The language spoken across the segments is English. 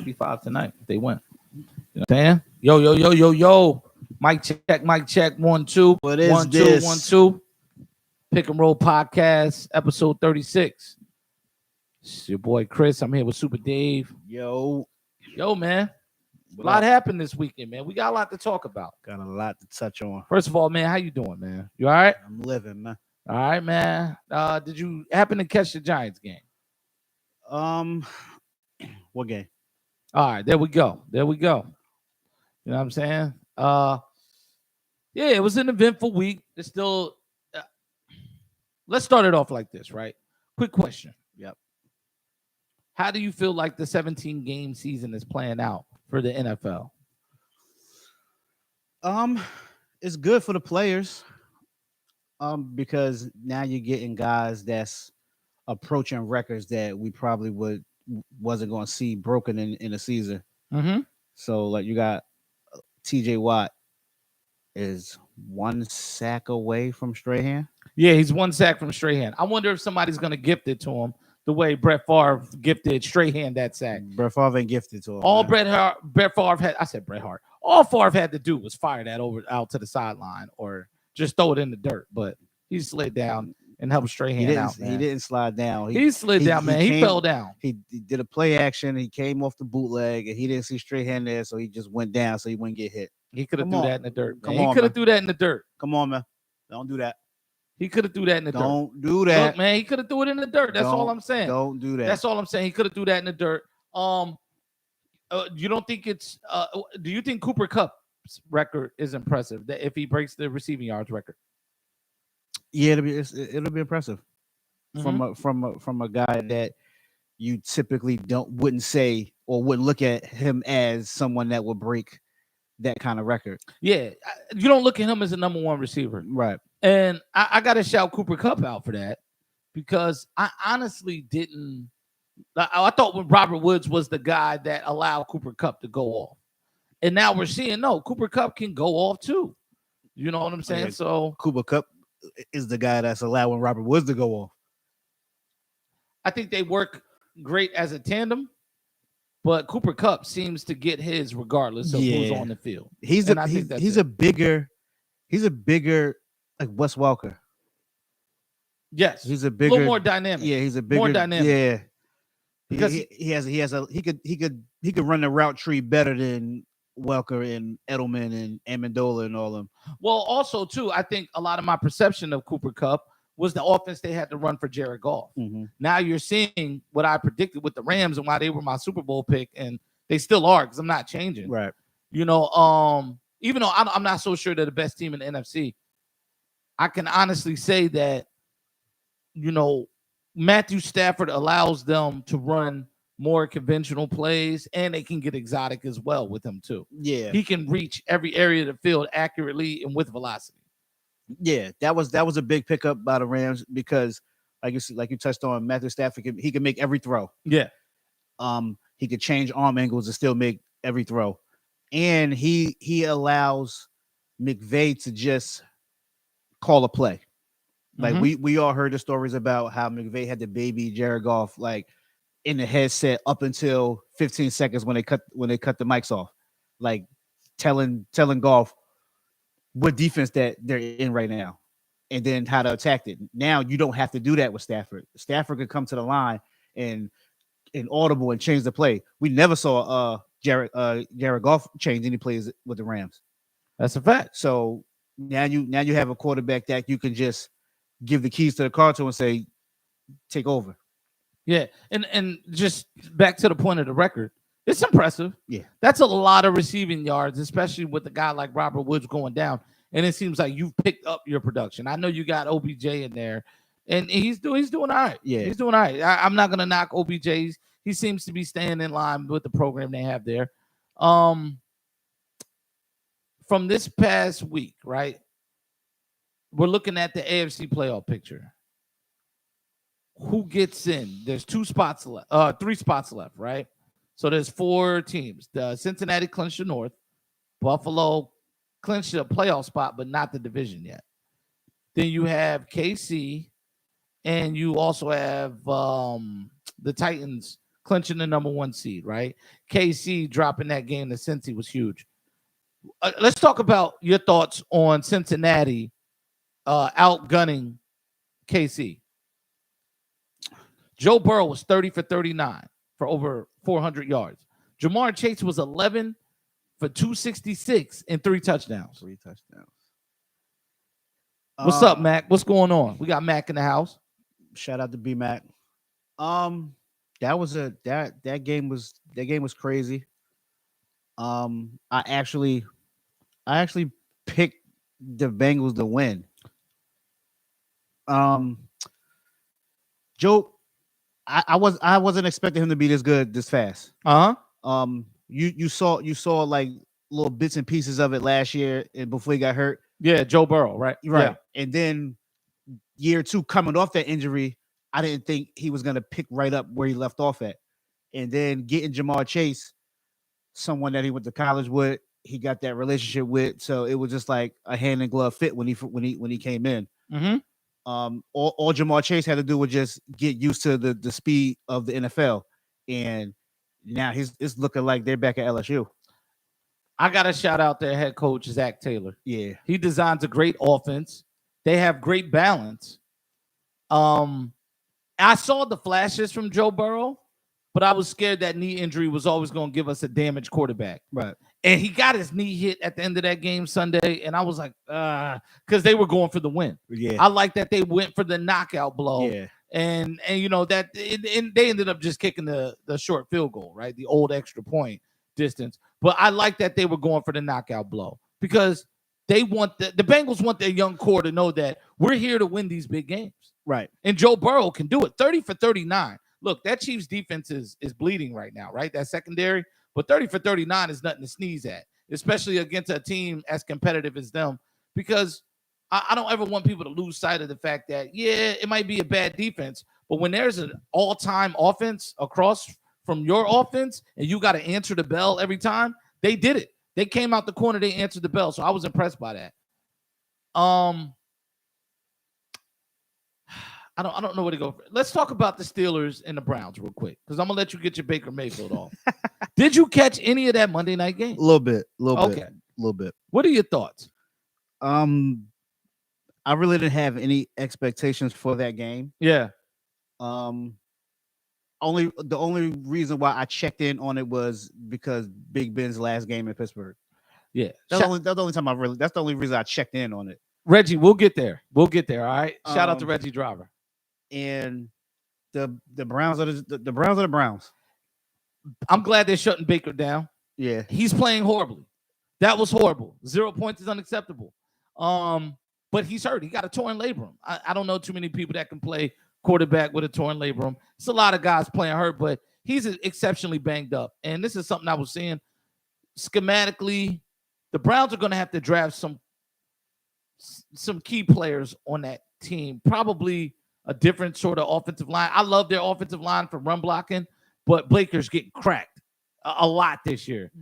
65 tonight if they win. You know what I'm saying? Yo. Mic check. 1, 2. What is 1, 2, this? 1, 2. Pick and Roll Podcast, episode 36. It's your boy Chris. I'm here with Super Dave. Yo, Man. what A lot up? happened this weekend, man. We got a lot to talk about. Got a lot to touch on. First of all, man, how you doing, man? You all right? I'm living, man. All right, man. Did you happen to catch the Giants game? What game? All right, there we go. You know what I'm saying? Yeah, it was an eventful week. It's still let's start it off like this, right? Quick question. Yep. How do you feel like the 17 game season is playing out for the NFL? It's good for the players. Because now you're getting guys that's approaching records that we probably wasn't going to see broken in a season. Mm-hmm. So like you got TJ Watt is 1 sack away from Strahan. Yeah, he's 1 sack from Strahan. I wonder if somebody's going to gift it to him the way Brett Favre gifted Strahan that sack. Brett Favre ain't gifted to him. All man. Brett Favre had, I said Bret Hart. All Favre had to do was fire that out to the sideline or just throw it in the dirt. But he slid down and helped Strahan out, man. He didn't slide down. He slid down, man. He fell down. He did a play action. He came off the bootleg, and he didn't see Strahan there, so he just went down so he wouldn't get hit. He could have threw that in the dirt. Come Man. on, He could have man. threw that in the dirt. Come on, man. Don't do that. He could have threw that in the dirt. Don't do that. Look, man, he could have threw it in the dirt. That's all I'm saying. Don't do that. That's all I'm saying. He could have threw that in the dirt. You don't think it's do you think Cooper Kupp's record is impressive that if he breaks the receiving yards record? Yeah, it'll be impressive Mhm. from a guy that you typically wouldn't say or wouldn't look at him as someone that would break that kind of record. Yeah, you don't look at him as a number one receiver. Right. And I got to shout Cooper Kupp out for that because I honestly didn't. I thought when Robert Woods was the guy that allowed Cooper Kupp to go off. And now we're seeing, no, Cooper Kupp can go off too. You know what I'm saying? Yeah. So Cooper Kupp is the guy that's allowing Robert Woods to go off. I think they work great as a tandem. But Cooper Kupp seems to get his regardless of who's on the field. He's a bigger like Wes Welker. Yes, He's a a bigger, little more dynamic. Yeah, he's a bigger, more dynamic. Yeah, because he could run the route tree better than Welker and Edelman and Amendola and all them. Well, also too, I think a lot of my perception of Cooper Kupp was the offense they had to run for Jared Goff. Mm-hmm. Now you're seeing what I predicted with the Rams and why they were my Super Bowl pick, and they still are because I'm not changing. Right. You know, even though I'm not so sure they're the best team in the NFC, I can honestly say that, you know, Matthew Stafford allows them to run more conventional plays, and they can get exotic as well with him too. Yeah. He can reach every area of the field accurately and with velocity. Yeah, that was a big pickup by the Rams because, like you touched on, Matthew Stafford he can make every throw. Yeah. He could change arm angles and still make every throw, and he allows McVay to just call a play. Like we all heard the stories about how McVay had to baby Jared Goff like in the headset up until 15 seconds when they cut the mics off, like telling Goff what defense that they're in right now, and then how to attack it. Now you don't have to do that with Stafford. Stafford could come to the line and audible and change the play. We never saw Jared Goff change any plays with the Rams. That's a fact. So now you have a quarterback that you can just give the keys to the car to and say, take over. Yeah, and just back to the point of the record, it's impressive. Yeah, that's a lot of receiving yards, especially with a guy like Robert Woods going down. And it seems like you've picked up your production. I know you got OBJ in there, and he's doing all right. Yeah, he's doing all right. I'm not gonna knock OBJ. He seems to be staying in line with the program they have there. From this past week, right? We're looking at the AFC playoff picture. Who gets in? There's 3 spots left, right? So there's 4 teams. The Cincinnati clinched the North. Buffalo clinched a playoff spot, but not the division yet. Then you have KC, and you also have the Titans clinching the number 1 seed, right? KC dropping that game to Cincy was huge. Let's talk about your thoughts on Cincinnati outgunning KC. Joe Burrow was 30 for 39 for over 400 yards. Jamar Chase was 11 for 266 and 3 touchdowns. 3 touchdowns. What's up, Mac? What's going on? We got Mac in the house. Shout out to B Mac. That game was crazy. I actually picked the Bengals to win. Joe, I wasn't expecting him to be this good this fast. You saw like little bits and pieces of it last year and before he got hurt. Yeah, Joe Burrow, right? Yeah. And then year 2 coming off that injury, I didn't think he was gonna pick right up where he left off at. And then getting Jamar Chase, someone that he went to college with, he got that relationship with, so it was just like a hand in glove fit when he came in. Mm-hmm. All Jamar Chase had to do was just get used to the speed of the NFL, and now it's looking like they're back at LSU. I gotta shout out their head coach Zach Taylor. Yeah, he designs a great offense. They have great balance. I saw the flashes from Joe Burrow, but I was scared that knee injury was always going to give us a damaged quarterback. Right. And he got his knee hit at the end of that game Sunday, and I was like, because they were going for the win. Yeah. I like that they went for the knockout blow. Yeah. And you know that and they ended up just kicking the short field goal, right? The old extra point distance. But I like that they were going for the knockout blow because they want the Bengals want their young core to know that we're here to win these big games. Right. And Joe Burrow can do it. 30 for 39. Look, that Chiefs defense is bleeding right now, right? That secondary. But 30 for 39 is nothing to sneeze at, especially against a team as competitive as them, because I don't ever want people to lose sight of the fact that, yeah, it might be a bad defense, but when there's an all-time offense across from your offense and you got to answer the bell every time, they did it. They came out the corner, they answered the bell, so I was impressed by that. I don't know where to go. Let's talk about the Steelers and the Browns real quick, because I'm gonna let you get your Baker Mayfield off. Did you catch any of that Monday night game? A little bit. Okay. Little bit. What are your thoughts? I really didn't have any expectations for that game. Yeah. The only reason why I checked in on it was because Big Ben's last game in Pittsburgh. Yeah. That's the only time that's the only reason I checked in on it. Reggie, we'll get there. All right. Shout out to Reggie Driver. And the Browns are the Browns are the Browns. I'm glad they're shutting Baker down. Yeah. He's playing horribly. That was horrible. 0 points is unacceptable. But he's hurt. He got a torn labrum. I don't know too many people that can play quarterback with a torn labrum. It's a lot of guys playing hurt, but he's exceptionally banged up. And this is something I was seeing schematically. The Browns are going to have to draft some key players on that team. Probably a different sort of offensive line. I love their offensive line for run blocking, but Baker's getting cracked a lot this year.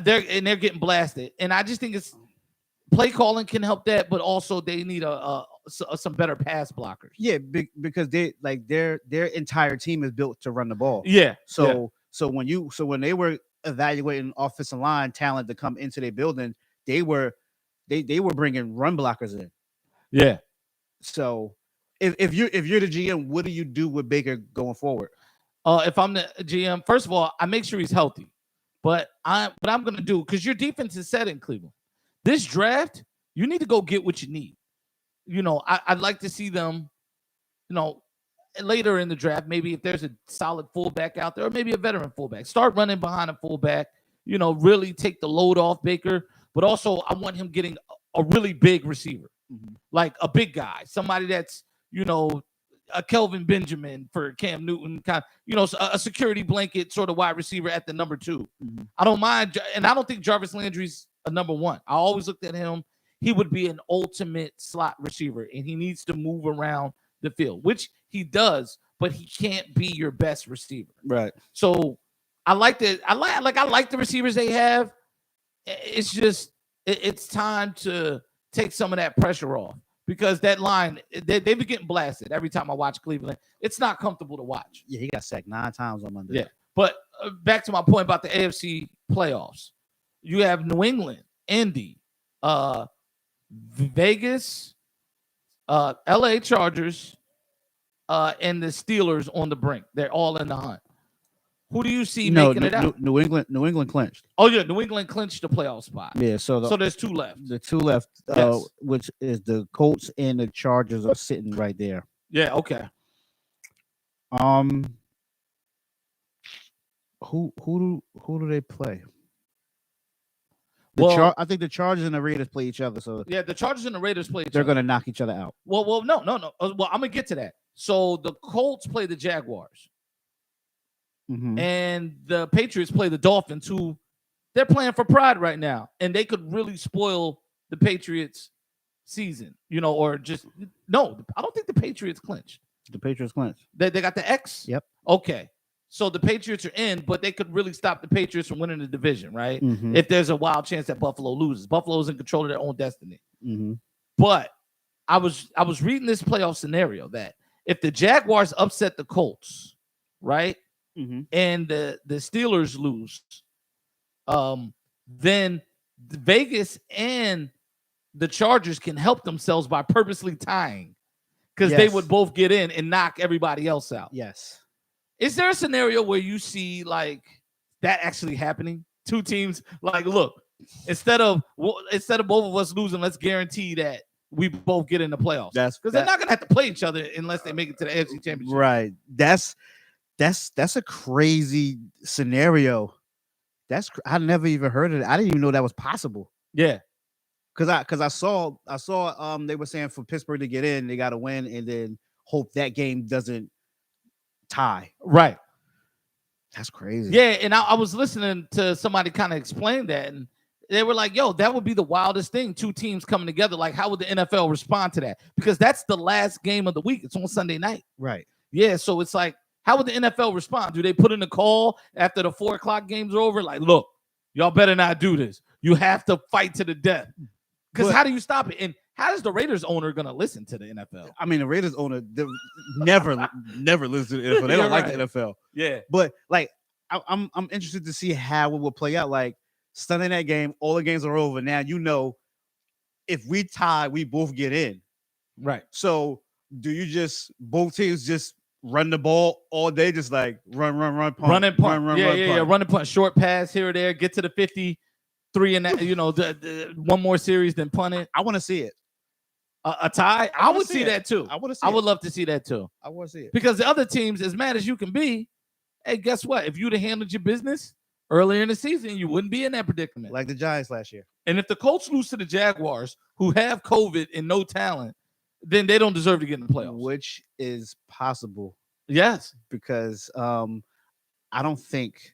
They're getting blasted. And I just think it's play calling can help that, but also they need some better pass blockers. Yeah, because their entire team is built to run the ball. Yeah. So when they were evaluating offensive line talent to come into their building, they were bringing run blockers in. Yeah. So if you're the GM, what do you do with Baker going forward? If I'm the GM, first of all, I make sure he's healthy. But I'm going to do, because your defense is set in Cleveland. This draft, you need to go get what you need. You know, I'd like to see them, you know, later in the draft, maybe if there's a solid fullback out there, or maybe a veteran fullback, start running behind a fullback, you know, really take the load off Baker. But also, I want him getting a really big receiver, like a big guy, somebody that's, you know, a Kelvin Benjamin for Cam Newton, kind of, you know, a security blanket sort of wide receiver at the number 2. I don't mind, and I don't think Jarvis Landry's a number 1. I always looked at him. He would be an ultimate slot receiver, and he needs to move around the field, which he does, but he can't be your best receiver. Right. So I like that. I like the receivers they have. It's just it's time to take some of that pressure off, because that line they've been getting blasted every time I watch Cleveland. It's not comfortable to watch. Yeah, he got sacked 9 times on Monday. Yeah, but back to my point about the AFC playoffs. You have New England, Indy, Vegas, LA Chargers, and the Steelers on the brink. They're all in the hunt. Who do you see making it out? New England clinched. Oh yeah, New England clinched the playoff spot. Yeah, so there's 2 left. The 2 left, Yes. which is the Colts and the Chargers are sitting right there. Yeah, okay. Who do they play? I think the Chargers and the Raiders play each other, so yeah, the Chargers and the Raiders play each other. They're gonna knock each other out. Well, no. Well, I'm gonna get to that. So the Colts play the Jaguars, and the Patriots play the Dolphins, who they're playing for pride right now, and they could really spoil the Patriots' season, or just no. I don't think the Patriots clinched. The Patriots clinched. They got the X. Yep. Okay. So the Patriots are in, but they could really stop the Patriots from winning the division, right? Mhm. If there's a wild chance that Buffalo loses. Buffalo's in control of their own destiny. Mhm. But I was reading this playoff scenario that if the Jaguars upset the Colts, right, and the Steelers lose, then Vegas and the Chargers can help themselves by purposely tying, because they would both get in and knock everybody else out. Yes. Is there a scenario where you see like that actually happening? 2 teams like, look, instead of both of us losing, let's guarantee that we both get in the playoffs. Because they're not gonna have to play each other unless they make it to the AFC Championship. Right. That's a crazy scenario. I never even heard of it. I didn't even know that was possible. Yeah. Because I saw they were saying for Pittsburgh to get in, they got to win and then hope that game doesn't tie. Right. That's crazy. Yeah, and I was listening to somebody kind of explain that, and they were like, yo, that would be the wildest thing, 2 teams coming together. Like, how would the NFL respond to that? Because that's the last game of the week. It's on Sunday night. Right. Yeah, so it's like, how would the NFL respond? Do they put in a call after the 4 o'clock games are over? Like, look, y'all better not do this. You have to fight to the death. Because how do you stop it? And how is the Raiders owner going to listen to the NFL? I mean, the Raiders owner never listen to the NFL. They don't like the NFL. Yeah. But like, I'm interested to see how it will play out. Like, Sunday night game, all the games are over. Now, if we tie, we both get in. Right. So do you both teams just run the ball all day? Just like run, punt. Run and punt. Run, Yeah. Run and punt. Short pass here or there. Get to the 53 and that, the one more series, then punt it. I want to see it. A tie? I would see that too. I would love to see that too. I want to see it. Because the other teams, as mad as you can be, hey, guess what? If you'd have handled your business earlier in the season, you wouldn't be in that predicament. Like the Giants last year. And if the Colts lose to the Jaguars, who have COVID and no talent, then they don't deserve to get in the playoffs. Which is possible. Yes. Because I don't think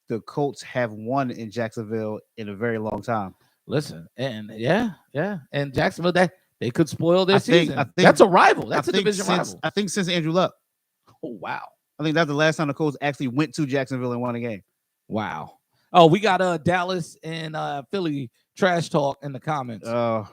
the Colts have won in Jacksonville in a very long time. Listen, and and Jacksonville, they could spoil their season. I think that's a rival. That's a division rival. I think since Andrew Luck. Oh, wow. I think that's the last time the Colts actually went to Jacksonville and won a game. Wow. Oh, we got Dallas and Philly trash talk in the comments.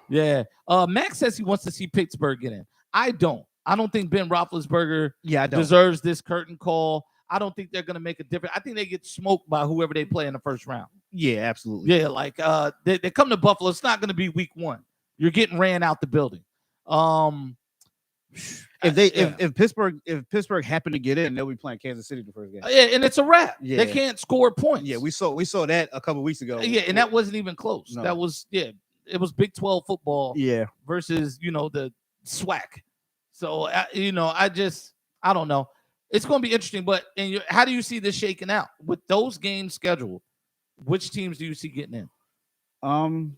Yeah. Max says he wants to see Pittsburgh get in. I don't think Ben Roethlisberger deserves this curtain call. I don't think they're going to make a difference. I think they get smoked by whoever they play in the first round. Yeah, absolutely. Yeah, like they come to Buffalo. It's not going to be week 1. You're getting ran out the building. If Pittsburgh happened to get in, they'll be playing Kansas City the first game. Yeah, and it's a wrap. Yeah. They can't score points. Yeah, we saw that a couple weeks ago. Yeah, and that wasn't even close. No. That was it was Big 12 football. Yeah, versus the SWAC. So I don't know. It's going to be interesting. But how do you see this shaking out with those games scheduled? Which teams do you see getting in?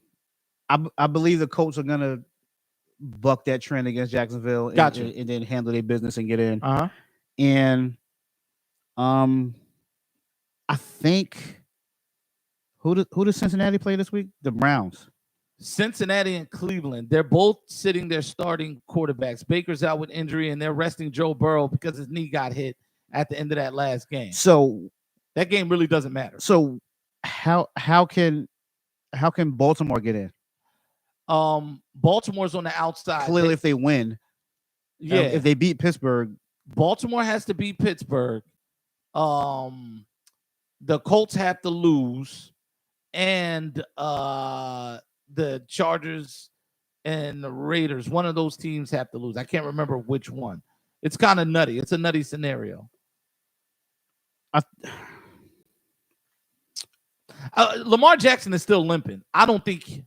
I believe the Colts are going to buck that trend against Jacksonville and then handle their business and get in. And I think who does Cincinnati play this week? The Browns. Cincinnati and Cleveland. They're both sitting their starting quarterbacks. Baker's out with injury, and they're resting Joe Burrow because his knee got hit at the end of that last game. So that game really doesn't matter. So how can Baltimore get in? Baltimore's on the outside. Clearly, if they win, Yeah, if they beat Pittsburgh, Baltimore has to beat Pittsburgh. The Colts have to lose, and the Chargers and the Raiders, one of those teams have to lose. I can't remember which one. It's kind of nutty. It's a nutty scenario. Lamar Jackson is still limping. I don't think.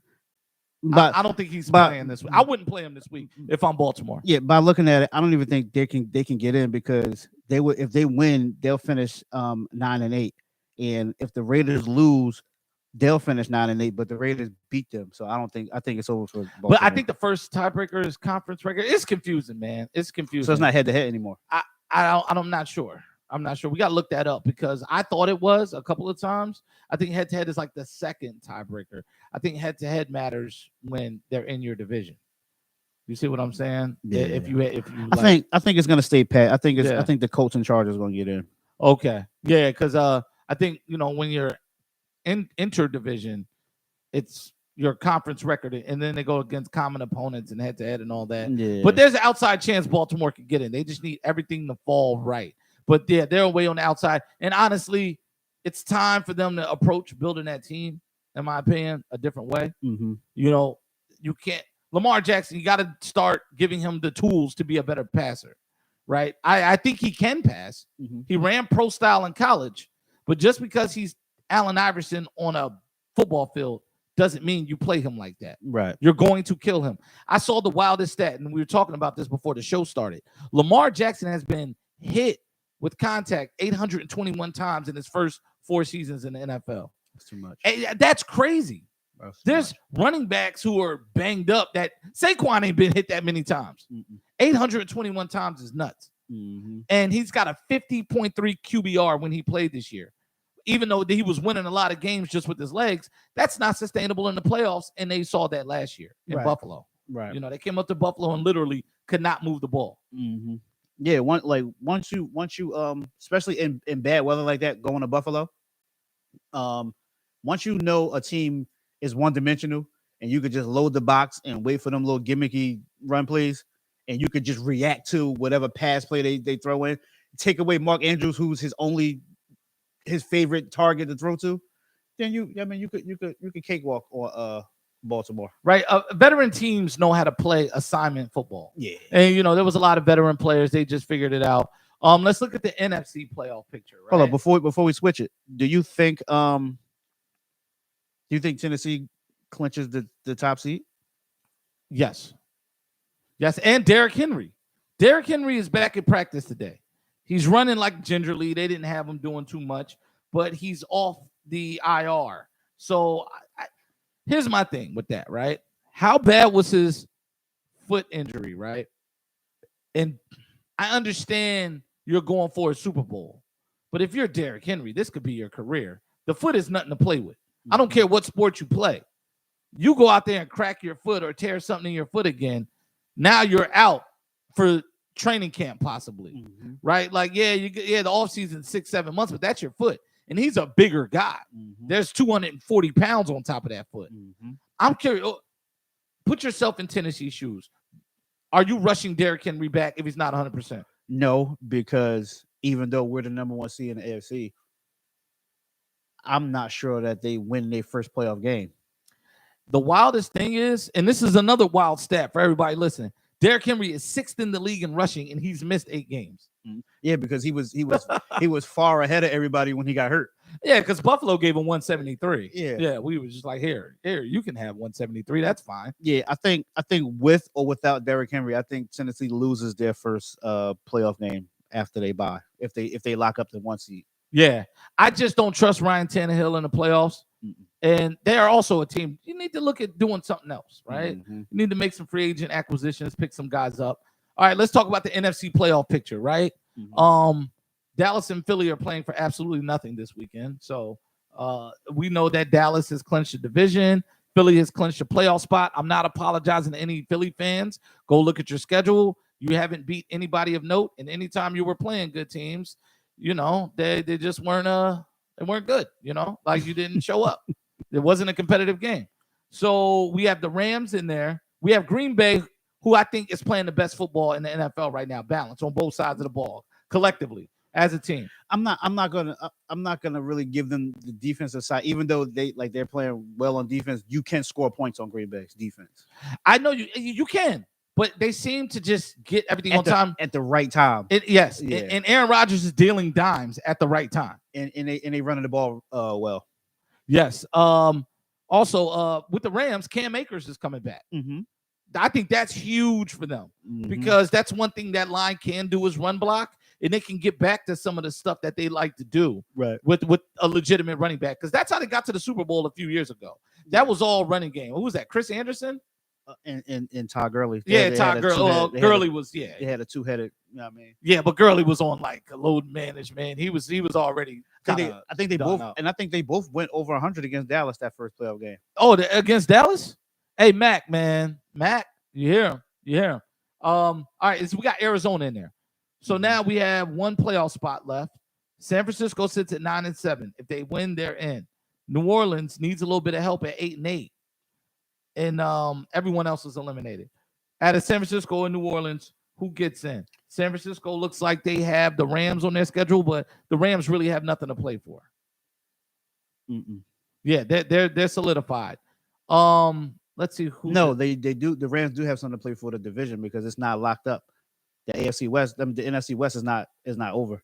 I don't think he's playing this week. I wouldn't play him this week if I'm Baltimore. Yeah, by looking at it, I don't even think they can get in because they would if they win, they'll finish 9-8, and if the Raiders lose, they'll finish 9-8. But the Raiders beat them, so I think it's over for Baltimore. But I think the first tiebreaker is conference record. It's confusing, man. It's confusing. So it's not head to head anymore. I'm not sure. I'm not sure. We got to look that up because I thought it was a couple of times. I think head to head is like the second tiebreaker. I think head to head matters when they're in your division. You see what I'm saying? Yeah. If you, I think it's gonna stay pat. I think the Colts and Chargers are gonna get in. Okay. Yeah, because I think when you're in interdivision, it's your conference record, and then they go against common opponents and head to head and all that. Yeah. But there's an outside chance Baltimore could get in. They just need everything to fall right. But yeah, they're away on the outside. And honestly, it's time for them to approach building that team, in my opinion, a different way. Mm-hmm. You can't. Lamar Jackson, you got to start giving him the tools to be a better passer, right? I think he can pass. Mm-hmm. He ran pro style in college, but just because he's Allen Iverson on a football field doesn't mean you play him like that. Right. You're going to kill him. I saw the wildest stat, and we were talking about this before the show started. Lamar Jackson has been hit with contact 821 times in his first 4 seasons in the NFL. That's too much. That's crazy. There's running backs who are banged up that Saquon ain't been hit that many times. 821 times is nuts. Mm-hmm. And he's got a 50.3 QBR when he played this year. Even though he was winning a lot of games just with his legs, that's not sustainable in the playoffs. And they saw that last year in Buffalo. Right. They came up to Buffalo and literally could not move the ball. Mm-hmm. Yeah, once you especially in bad weather like that, going to Buffalo, once you know a team is one-dimensional and you could just load the box and wait for them little gimmicky run plays, and you could just react to whatever pass play they throw in, take away Mark Andrews, who's his favorite target to throw to, then you could cakewalk or Baltimore. Right. Veteran teams know how to play assignment football. Yeah. And, there was a lot of veteran players. They just figured it out. Let's look at the NFC playoff picture. Right? Hold on, before we switch it, do you think Tennessee clinches the top seed? Yes. Yes. And Derrick Henry. Derrick Henry is back in practice today. He's running like gingerly. They didn't have him doing too much, but he's off the IR. So here's my thing with that, right? How bad was his foot injury, right? And I understand you're going for a Super Bowl, but if you're Derrick Henry, this could be your career. The foot is nothing to play with. I don't care what sport you play. You go out there and crack your foot or tear something in your foot again, now you're out for training camp possibly, right? Like, the offseason 6-7 months, but that's your foot. And he's a bigger guy. There's 240 pounds on top of that foot. I'm curious. Put yourself in Tennessee's shoes. Are you rushing Derrick Henry back if he's not 100%? No, because even though we're the number 1 seed in the AFC, I'm not sure that they win their first playoff game. The wildest thing is, and this is another wild stat for everybody listening, Derrick Henry is 6th in the league in rushing, and he's missed 8 games. Yeah, because he was far ahead of everybody when he got hurt. Yeah, because Buffalo gave him 173. Yeah, we were just like, here, you can have 173. That's fine. Yeah, I think with or without Derrick Henry, I think Tennessee loses their first playoff game after they bye if they lock up the 1 seed. Yeah, I just don't trust Ryan Tannehill in the playoffs. And they are also a team. You need to look at doing something else, right? You need to make some free agent acquisitions, pick some guys up. All right, let's talk about the NFC playoff picture, right? Dallas and Philly are playing for absolutely nothing this weekend. So we know that Dallas has clinched the division. Philly has clinched a playoff spot. I'm not apologizing to any Philly fans. Go look at your schedule. You haven't beat anybody of note. And anytime you were playing good teams, they just weren't they weren't good, like you didn't show up. It wasn't a competitive game. So we have the Rams in there. We have Green Bay, who I think is playing the best football in the NFL right now, balance on both sides of the ball collectively as a team. I'm not gonna really give them the defensive side, even though they're playing well on defense. You can score points on Green Bay's defense. I know you can, but they seem to just get everything on time at the right time. Yes, and Aaron Rodgers is dealing dimes at the right time, and they running the ball well. Yes. Also, with the Rams, Cam Akers is coming back. Mm-hmm. I think that's huge for them because that's one thing that line can do is run block, and they can get back to some of the stuff that they like to do with a legitimate running back, because that's how they got to the Super Bowl a few years ago. That was all running game. Who was that? Chris Anderson? And Todd Gurley. Todd Gurley. Gurley was They had a two-headed. You know what I mean? Yeah, but Gurley was on like a load management. He was already. I think they both went over 100 against Dallas that first playoff game. Oh, against Dallas? Hey, Mac, man, Mac, you hear him? You hear him? All right, so we got Arizona in there. So now we have one playoff spot left. San Francisco sits at 9-7. If they win, they're in. New Orleans needs a little bit of help at 8-8. And everyone else is eliminated. Out of San Francisco and New Orleans, who gets in? San Francisco looks like they have the Rams on their schedule, but the Rams really have nothing to play for. Yeah, they're solidified. Let's see who. No, they do. The Rams do have something to play for the division because it's not locked up. The AFC West, the NFC West is not over.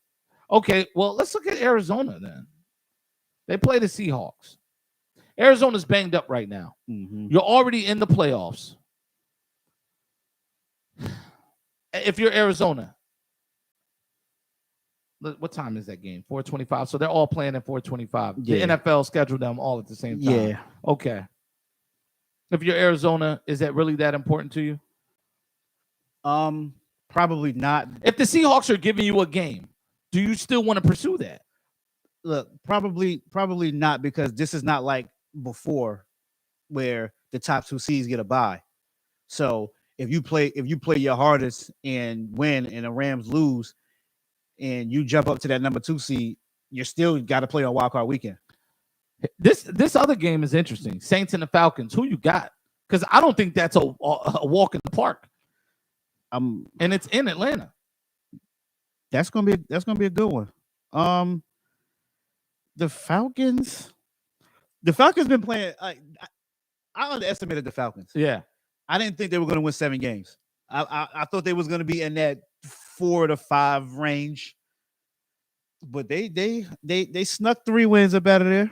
Okay, well, let's look at Arizona then. They play the Seahawks. Arizona's banged up right now. You're already in the playoffs. If you're Arizona, what time is that game? 4:25. So they're all playing at 4:25. Yeah. The NFL scheduled them all at the same time. Yeah. Okay. If you're Arizona, is that really that important to you? Probably not. If the Seahawks are giving you a game, do you still want to pursue that? Look, probably not, because this is not like before where the top two seeds get a bye. So if you play your hardest and win and the Rams lose and you jump up to that number 2 seed, you still got to play on Wild Card Weekend. This other game is interesting. Saints and the Falcons. Who you got? Because I don't think that's a walk in the park. And it's in Atlanta. That's gonna be a good one. The Falcons been playing. I underestimated the Falcons. Yeah, I didn't think they were going to win 7 games. I thought they was going to be in that 4 to 5 range, but they snuck 3 wins up out of there.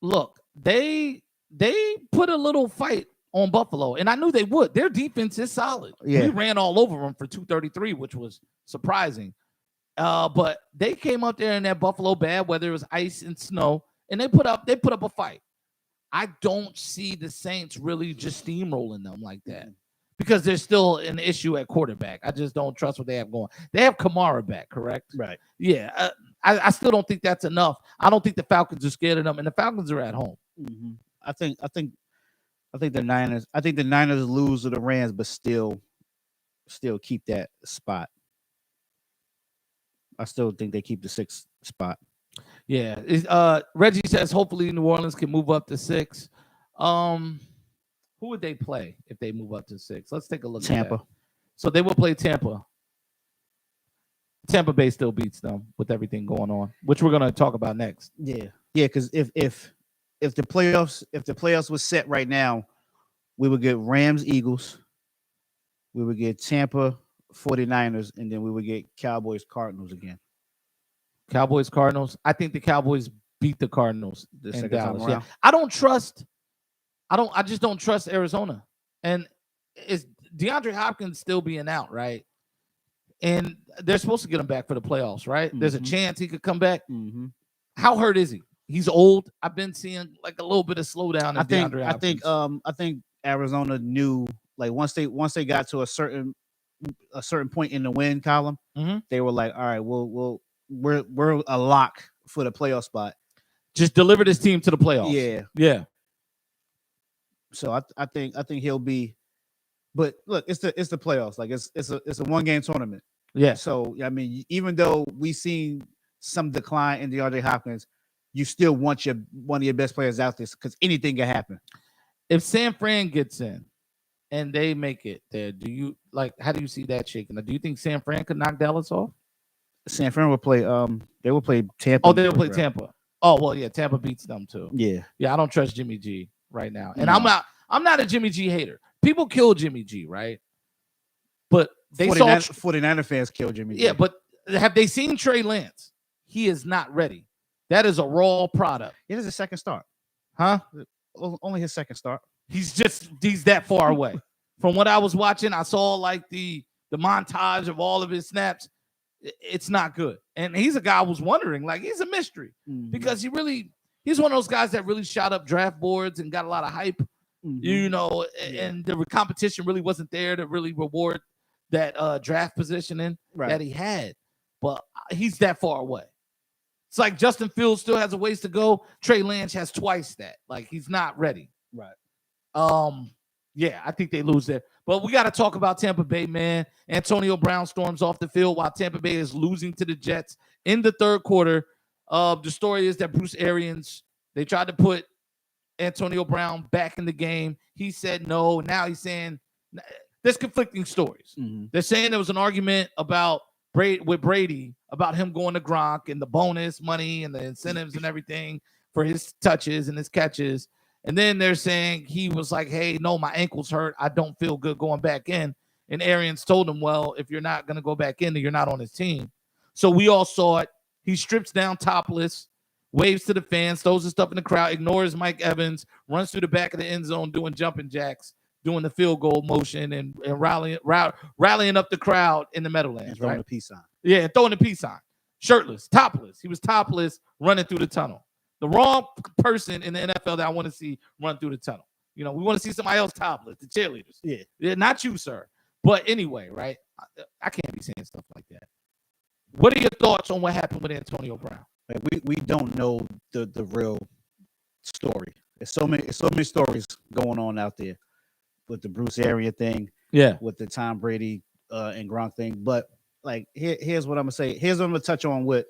Look, they put a little fight on Buffalo, and I knew they would. Their defense is solid. Yeah. We ran all over them for 233, which was surprising. But they came up there in that Buffalo bad weather. It was ice and snow, and they put up a fight. I don't see the Saints really just steamrolling them like that, because there's still an issue at quarterback. I just don't trust what they have going. They have Kamara back, correct? Right. Yeah. I still don't think that's enough. I don't think the Falcons are scared of them, and the Falcons are at home. I think the Niners. I think the Niners lose to the Rams, but still keep that spot. I still think they keep the 6th spot. Yeah. Reggie says hopefully New Orleans can move up to 6. Who would they play if they move up to 6? Let's take a look. Tampa. At that. So they will play Tampa. Tampa Bay still beats them with everything going on, which we're gonna talk about next. Yeah. Because if the playoffs was set right now, we would get Rams, Eagles, we would get Tampa, 49ers, and then we would get Cowboys, Cardinals again. Cowboys, Cardinals. I think the Cowboys beat the Cardinals The in second time Dallas. around. I just don't trust Arizona. And is DeAndre Hopkins still being out, right? And they're supposed to get him back for the playoffs, right? There's a chance he could come back. How hurt is he? He's old. I've been seeing like a little bit of slowdown in DeAndre Hopkins. I think Arizona knew, like, once they got to a certain point in the win column, they were like, all right, we're a lock for the playoff spot. Just deliver this team to the playoffs. Yeah. So I think he'll be, but look, it's the playoffs. Like it's a 1-game tournament. Yeah. So I mean, even though we've seen some decline in DeAndre Hopkins, you still want one of your best players out there because anything can happen. If San Fran gets in and they make it there, do you how do you see that shaking? Do you think San Fran could knock Dallas off? San Fran will play. They will play Tampa. Oh, they will play Tampa. Oh, well, yeah, Tampa beats them too. Yeah. I don't trust Jimmy G right now, and I'm not a Jimmy G hater. People kill Jimmy G, right? But they 49er fans kill Jimmy G. Yeah, but have they seen Trey Lance? He is not ready. That is a raw product. It is a second start, huh? Only his second start. He's that far away. From what I was watching, I saw the montage of all of his snaps. It's not good. And he's a guy I was wondering, he's a mystery because he's one of those guys that really shot up draft boards and got a lot of hype, and the competition really wasn't there to really reward that draft positioning that he had. But he's that far away. It's like Justin Fields still has a ways to go. Trey Lance has twice that. He's not ready. Right. Yeah, I think they lose there. But we got to talk about Tampa Bay, man. Antonio Brown storms off the field while Tampa Bay is losing to the Jets in the third quarter. The story is that Bruce Arians, they tried to put Antonio Brown back in the game. He said no. Now he's saying there's conflicting stories. Mm-hmm. They're saying there was an argument with Brady about him going to Gronk and the bonus money and the incentives and everything for his touches and his catches. And then they're saying he was like, hey, no, my ankle's hurt. I don't feel good going back in. And Arians told him, well, if you're not going to go back in, then you're not on his team. So we all saw it. He strips down topless, waves to the fans, throws his stuff in the crowd, ignores Mike Evans, runs through the back of the end zone doing jumping jacks, doing the field goal motion and rallying up the crowd in the Meadowlands. And throwing a peace sign. Yeah, throwing the peace sign. Shirtless, topless. He was topless running through the tunnel. The wrong person in the NFL that I want to see run through the tunnel. We want to see somebody else topless, the cheerleaders. Yeah, not you, sir. But anyway, right? I can't be saying stuff like that. What are your thoughts on what happened with Antonio Brown? We don't know the real story. There's so many stories going on out there with the Bruce Arians thing. Yeah. With the Tom Brady and Gronk thing. But here's what I'm gonna say. Here's what I'm gonna touch on with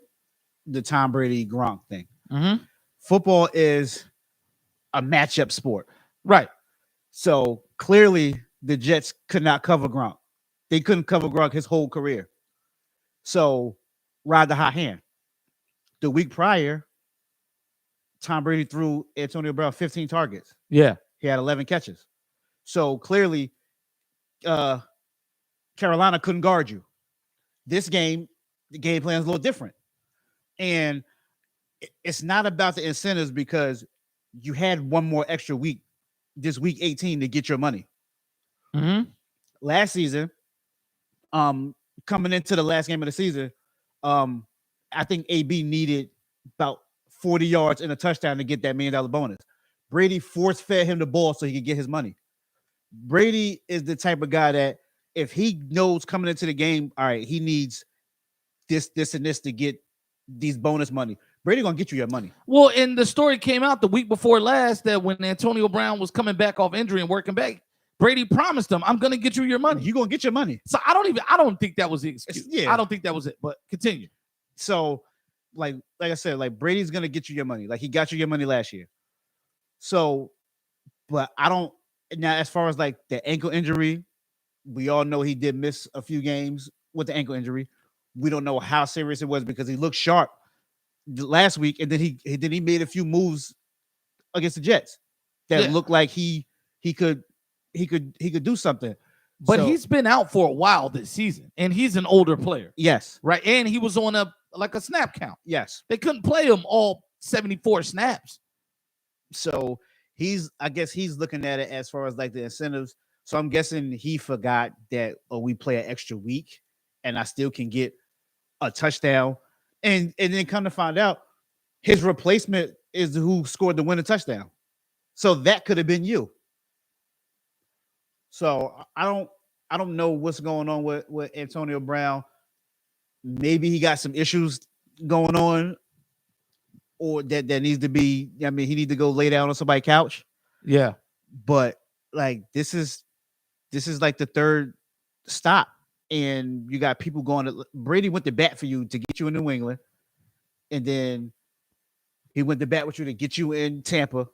the Tom Brady Gronk thing. Mm-hmm. Football is a matchup sport. Right. So clearly the Jets could not cover Gronk. They couldn't cover Gronk his whole career. So ride the hot hand. The week prior, Tom Brady threw Antonio Brown 15 targets. Yeah. He had 11 catches. So clearly Carolina couldn't guard you. This game, the game plan is a little different. And it's not about the incentives because you had one more extra week, this week 18, to get your money. Mm-hmm. Last season, coming into the last game of the season, I think AB needed about 40 yards and a touchdown to get that $1 million bonus. Brady force-fed him the ball so he could get his money. Brady is the type of guy that if he knows coming into the game, all right, he needs this, and this to get these bonus money. Brady gonna get you your money. Well, and the story came out the week before last that when Antonio Brown was coming back off injury and working back, Brady promised him, "I'm gonna get you your money. You're gonna get your money." So I don't think that was the excuse. Yeah, I don't think that was it. But continue. So, like I said, Brady's gonna get you your money. He got you your money last year. So, but I don't. Now, as far as the ankle injury, we all know he did miss a few games with the ankle injury. We don't know how serious it was because he looked sharp last week, and then he made a few moves against the Jets that looked like he could do something. But he's been out for a while this season, and he's an older player. Yes, right, and he was on a snap count. Yes, they couldn't play him all 74 snaps. So I guess he's looking at it as far as the incentives. So I'm guessing he forgot that we play an extra week, and I still can get a touchdown. And then come to find out, his replacement is who scored the winning touchdown. So that could have been you. So I don't know what's going on with Antonio Brown. Maybe he got some issues going on, or that needs to be. I mean, he need to go lay down on somebody's couch. Yeah, but this is the third stop. And you got people going to Brady went to bat for you to get you in New England. And then He went to bat with you to get you in Tampa.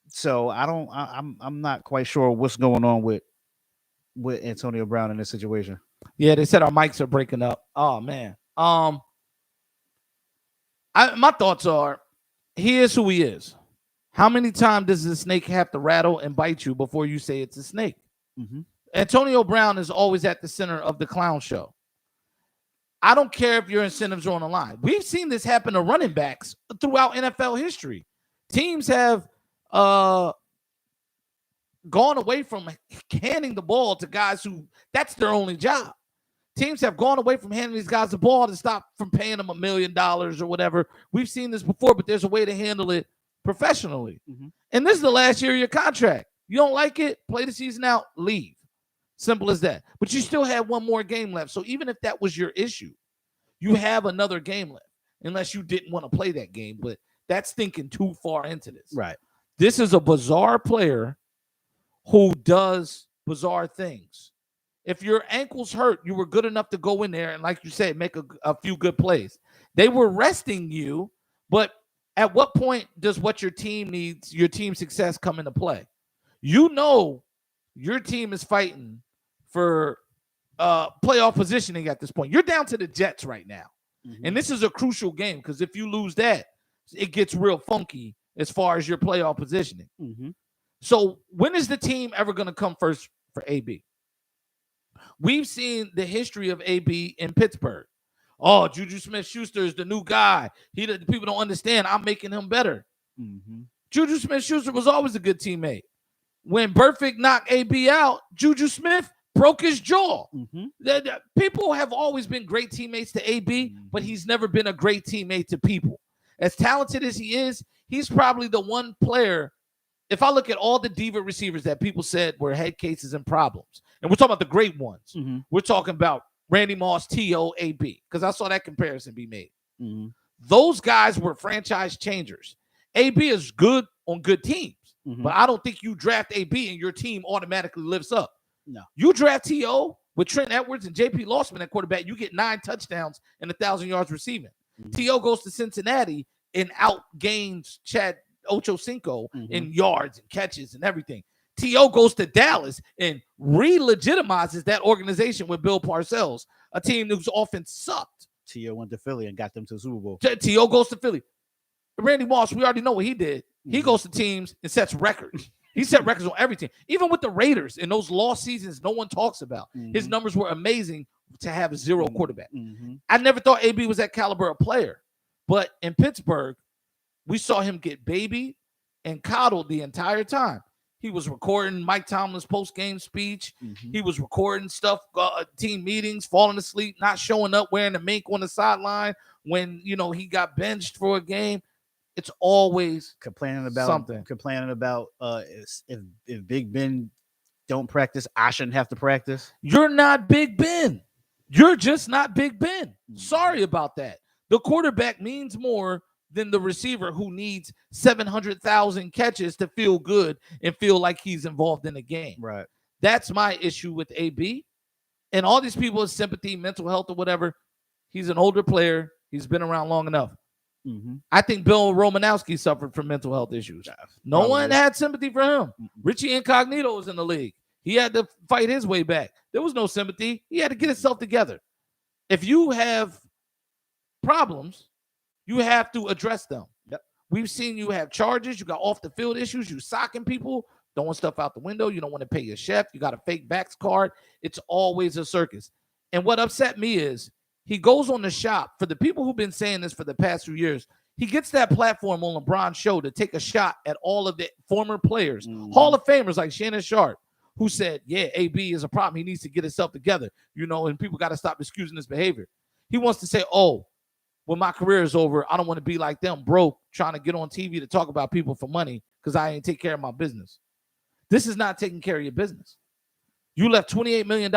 So I'm not quite sure what's going on with Antonio Brown in this situation. Yeah, they said our mics are breaking up. Oh man. My thoughts are, he is who he is. How many times does the snake have to rattle and bite you before you say it's a snake? Mm-hmm. Antonio Brown is always at the center of the clown show. I don't care if your incentives are on the line. We've seen this happen to running backs throughout NFL history. Teams have gone away from handing the ball to guys who that's their only job. Teams have gone away from handing these guys the ball to stop from paying them $1 million or whatever. We've seen this before, but there's a way to handle it professionally. Mm-hmm. And this is the last year of your contract. You don't like it, play the season out, leave. Simple as that. But you still have one more game left. So even if that was your issue, you have another game left, unless you didn't want to play that game. But that's thinking too far into this. Right. This is a bizarre player who does bizarre things. If your ankle's hurt, you were good enough to go in there and, like you said, make a few good plays. They were resting you, but at what point does what your team needs, your team success, come into play? You know your team is fighting for playoff positioning at this point. You're down to the Jets right now. Mm-hmm. And this is a crucial game because if you lose that, it gets real funky as far as your playoff positioning. Mm-hmm. So when is the team ever going to come first for AB? We've seen the history of AB in Pittsburgh. Oh, Juju Smith-Schuster is the new guy. People don't understand. I'm making him better. Mm-hmm. Juju Smith-Schuster was always a good teammate. When Burfict knocked AB out, Juju Smith broke his jaw. Mm-hmm. People have always been great teammates to AB, mm-hmm. but he's never been a great teammate to people. As talented as he is, he's probably the one player. If I look at all the diva receivers that people said were head cases and problems, and we're talking about the great ones, mm-hmm. we're talking about Randy Moss, T.O., A.B., because I saw that comparison be made. Mm-hmm. Those guys were franchise changers. A.B. is good on good teams, mm-hmm. but I don't think you draft A.B. and your team automatically lifts up. No. You draft T.O. with Trent Edwards and J.P. Losman at quarterback, you get 9 touchdowns and 1,000 yards receiving. Mm-hmm. T.O. goes to Cincinnati and outgains Chad Ochocinco mm-hmm. in yards and catches and everything. T.O. goes to Dallas and re-legitimizes that organization with Bill Parcells, a team whose offense sucked. T.O. went to Philly and got them to the Super Bowl. T.O. goes to Philly. Randy Moss, we already know what he did. Mm-hmm. He goes to teams and sets records. He set records on everything. Even with the Raiders in those lost seasons no one talks about. Mm-hmm. His numbers were amazing to have 0 quarterback. Mm-hmm. I never thought AB was that caliber of player. But in Pittsburgh, we saw him get babied and coddled the entire time. He was recording Mike Tomlin's post-game speech. Mm-hmm. He was recording stuff, team meetings, falling asleep, not showing up, wearing the mink on the sideline when, he got benched for a game. It's always complaining about something. Complaining about if Big Ben don't practice, I shouldn't have to practice. You're not Big Ben. You're just not Big Ben. Mm-hmm. Sorry about that. The quarterback means more than the receiver who needs 700,000 catches to feel good and feel like he's involved in the game. Right. That's my issue with AB. And all these people with sympathy, mental health or whatever, he's an older player. He's been around long enough. Mm-hmm. I think Bill Romanowski suffered from mental health issues. No one had sympathy for him. Mm-hmm. Richie Incognito was in the league. He had to fight his way back. There was no sympathy. He had to get himself together. If you have problems, you have to address them. Yep. We've seen you have charges. You got off the field issues. You socking people, throwing stuff out the window. You don't want to pay your chef. You got a fake backs card. It's always a circus. And what upset me is he goes on the shop. For the people who've been saying this for the past few years, he gets that platform on LeBron's show to take a shot at all of the former players, mm-hmm. Hall of Famers like Shannon Sharpe, who said, yeah, AB is a problem. He needs to get himself together, and people got to stop excusing his behavior. He wants to say, when my career is over, I don't want to be like them, broke, trying to get on TV to talk about people for money because I ain't take care of my business. This is not taking care of your business. You left $28 million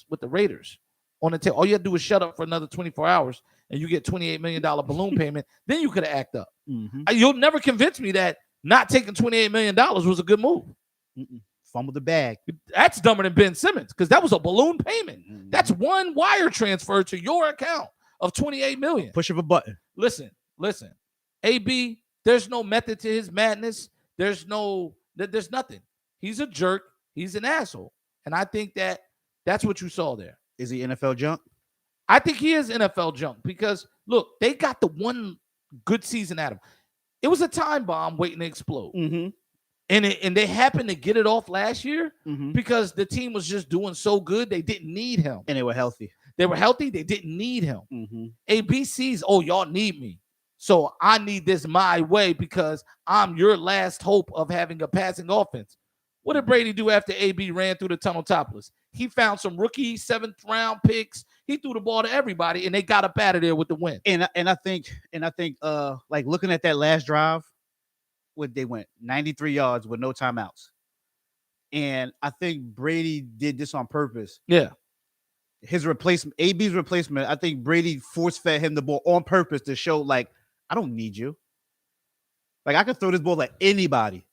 with the Raiders on the table. All you have to do is shut up for another 24 hours and you get $28 million balloon payment. Then you could have acted up. Mm-hmm. You'll never convince me that not taking $28 million was a good move. Mm-mm. Fumble the bag. That's dumber than Ben Simmons because that was a balloon payment. Mm-hmm. That's one wire transfer to your account of $28 million. Push of a button. Listen. AB, there's no method to his madness. There's nothing. He's a jerk. He's an asshole. And I think that's what you saw there. Is he NFL junk? I think he is NFL junk because, look, they got the one good season out of him. It was a time bomb waiting to explode. Mm-hmm. And they happened to get it off last year Mm-hmm. because the team was just doing so good. They didn't need him. And they were healthy. They were healthy. They didn't need him. Mm-hmm. ABC's, oh, y'all need me. So I need this my way because I'm your last hope of having a passing offense. What did Brady do after AB ran through the tunnel topless? He found some rookie 7th round picks. He threw the ball to everybody, and they got up out of there with the win. And I think like looking at that last drive, they went 93 yards with no timeouts. And I think Brady did this on purpose. Yeah. His replacement, AB's replacement, I think Brady force-fed him the ball on purpose to show, like, I don't need you. Like, I could throw this ball at anybody.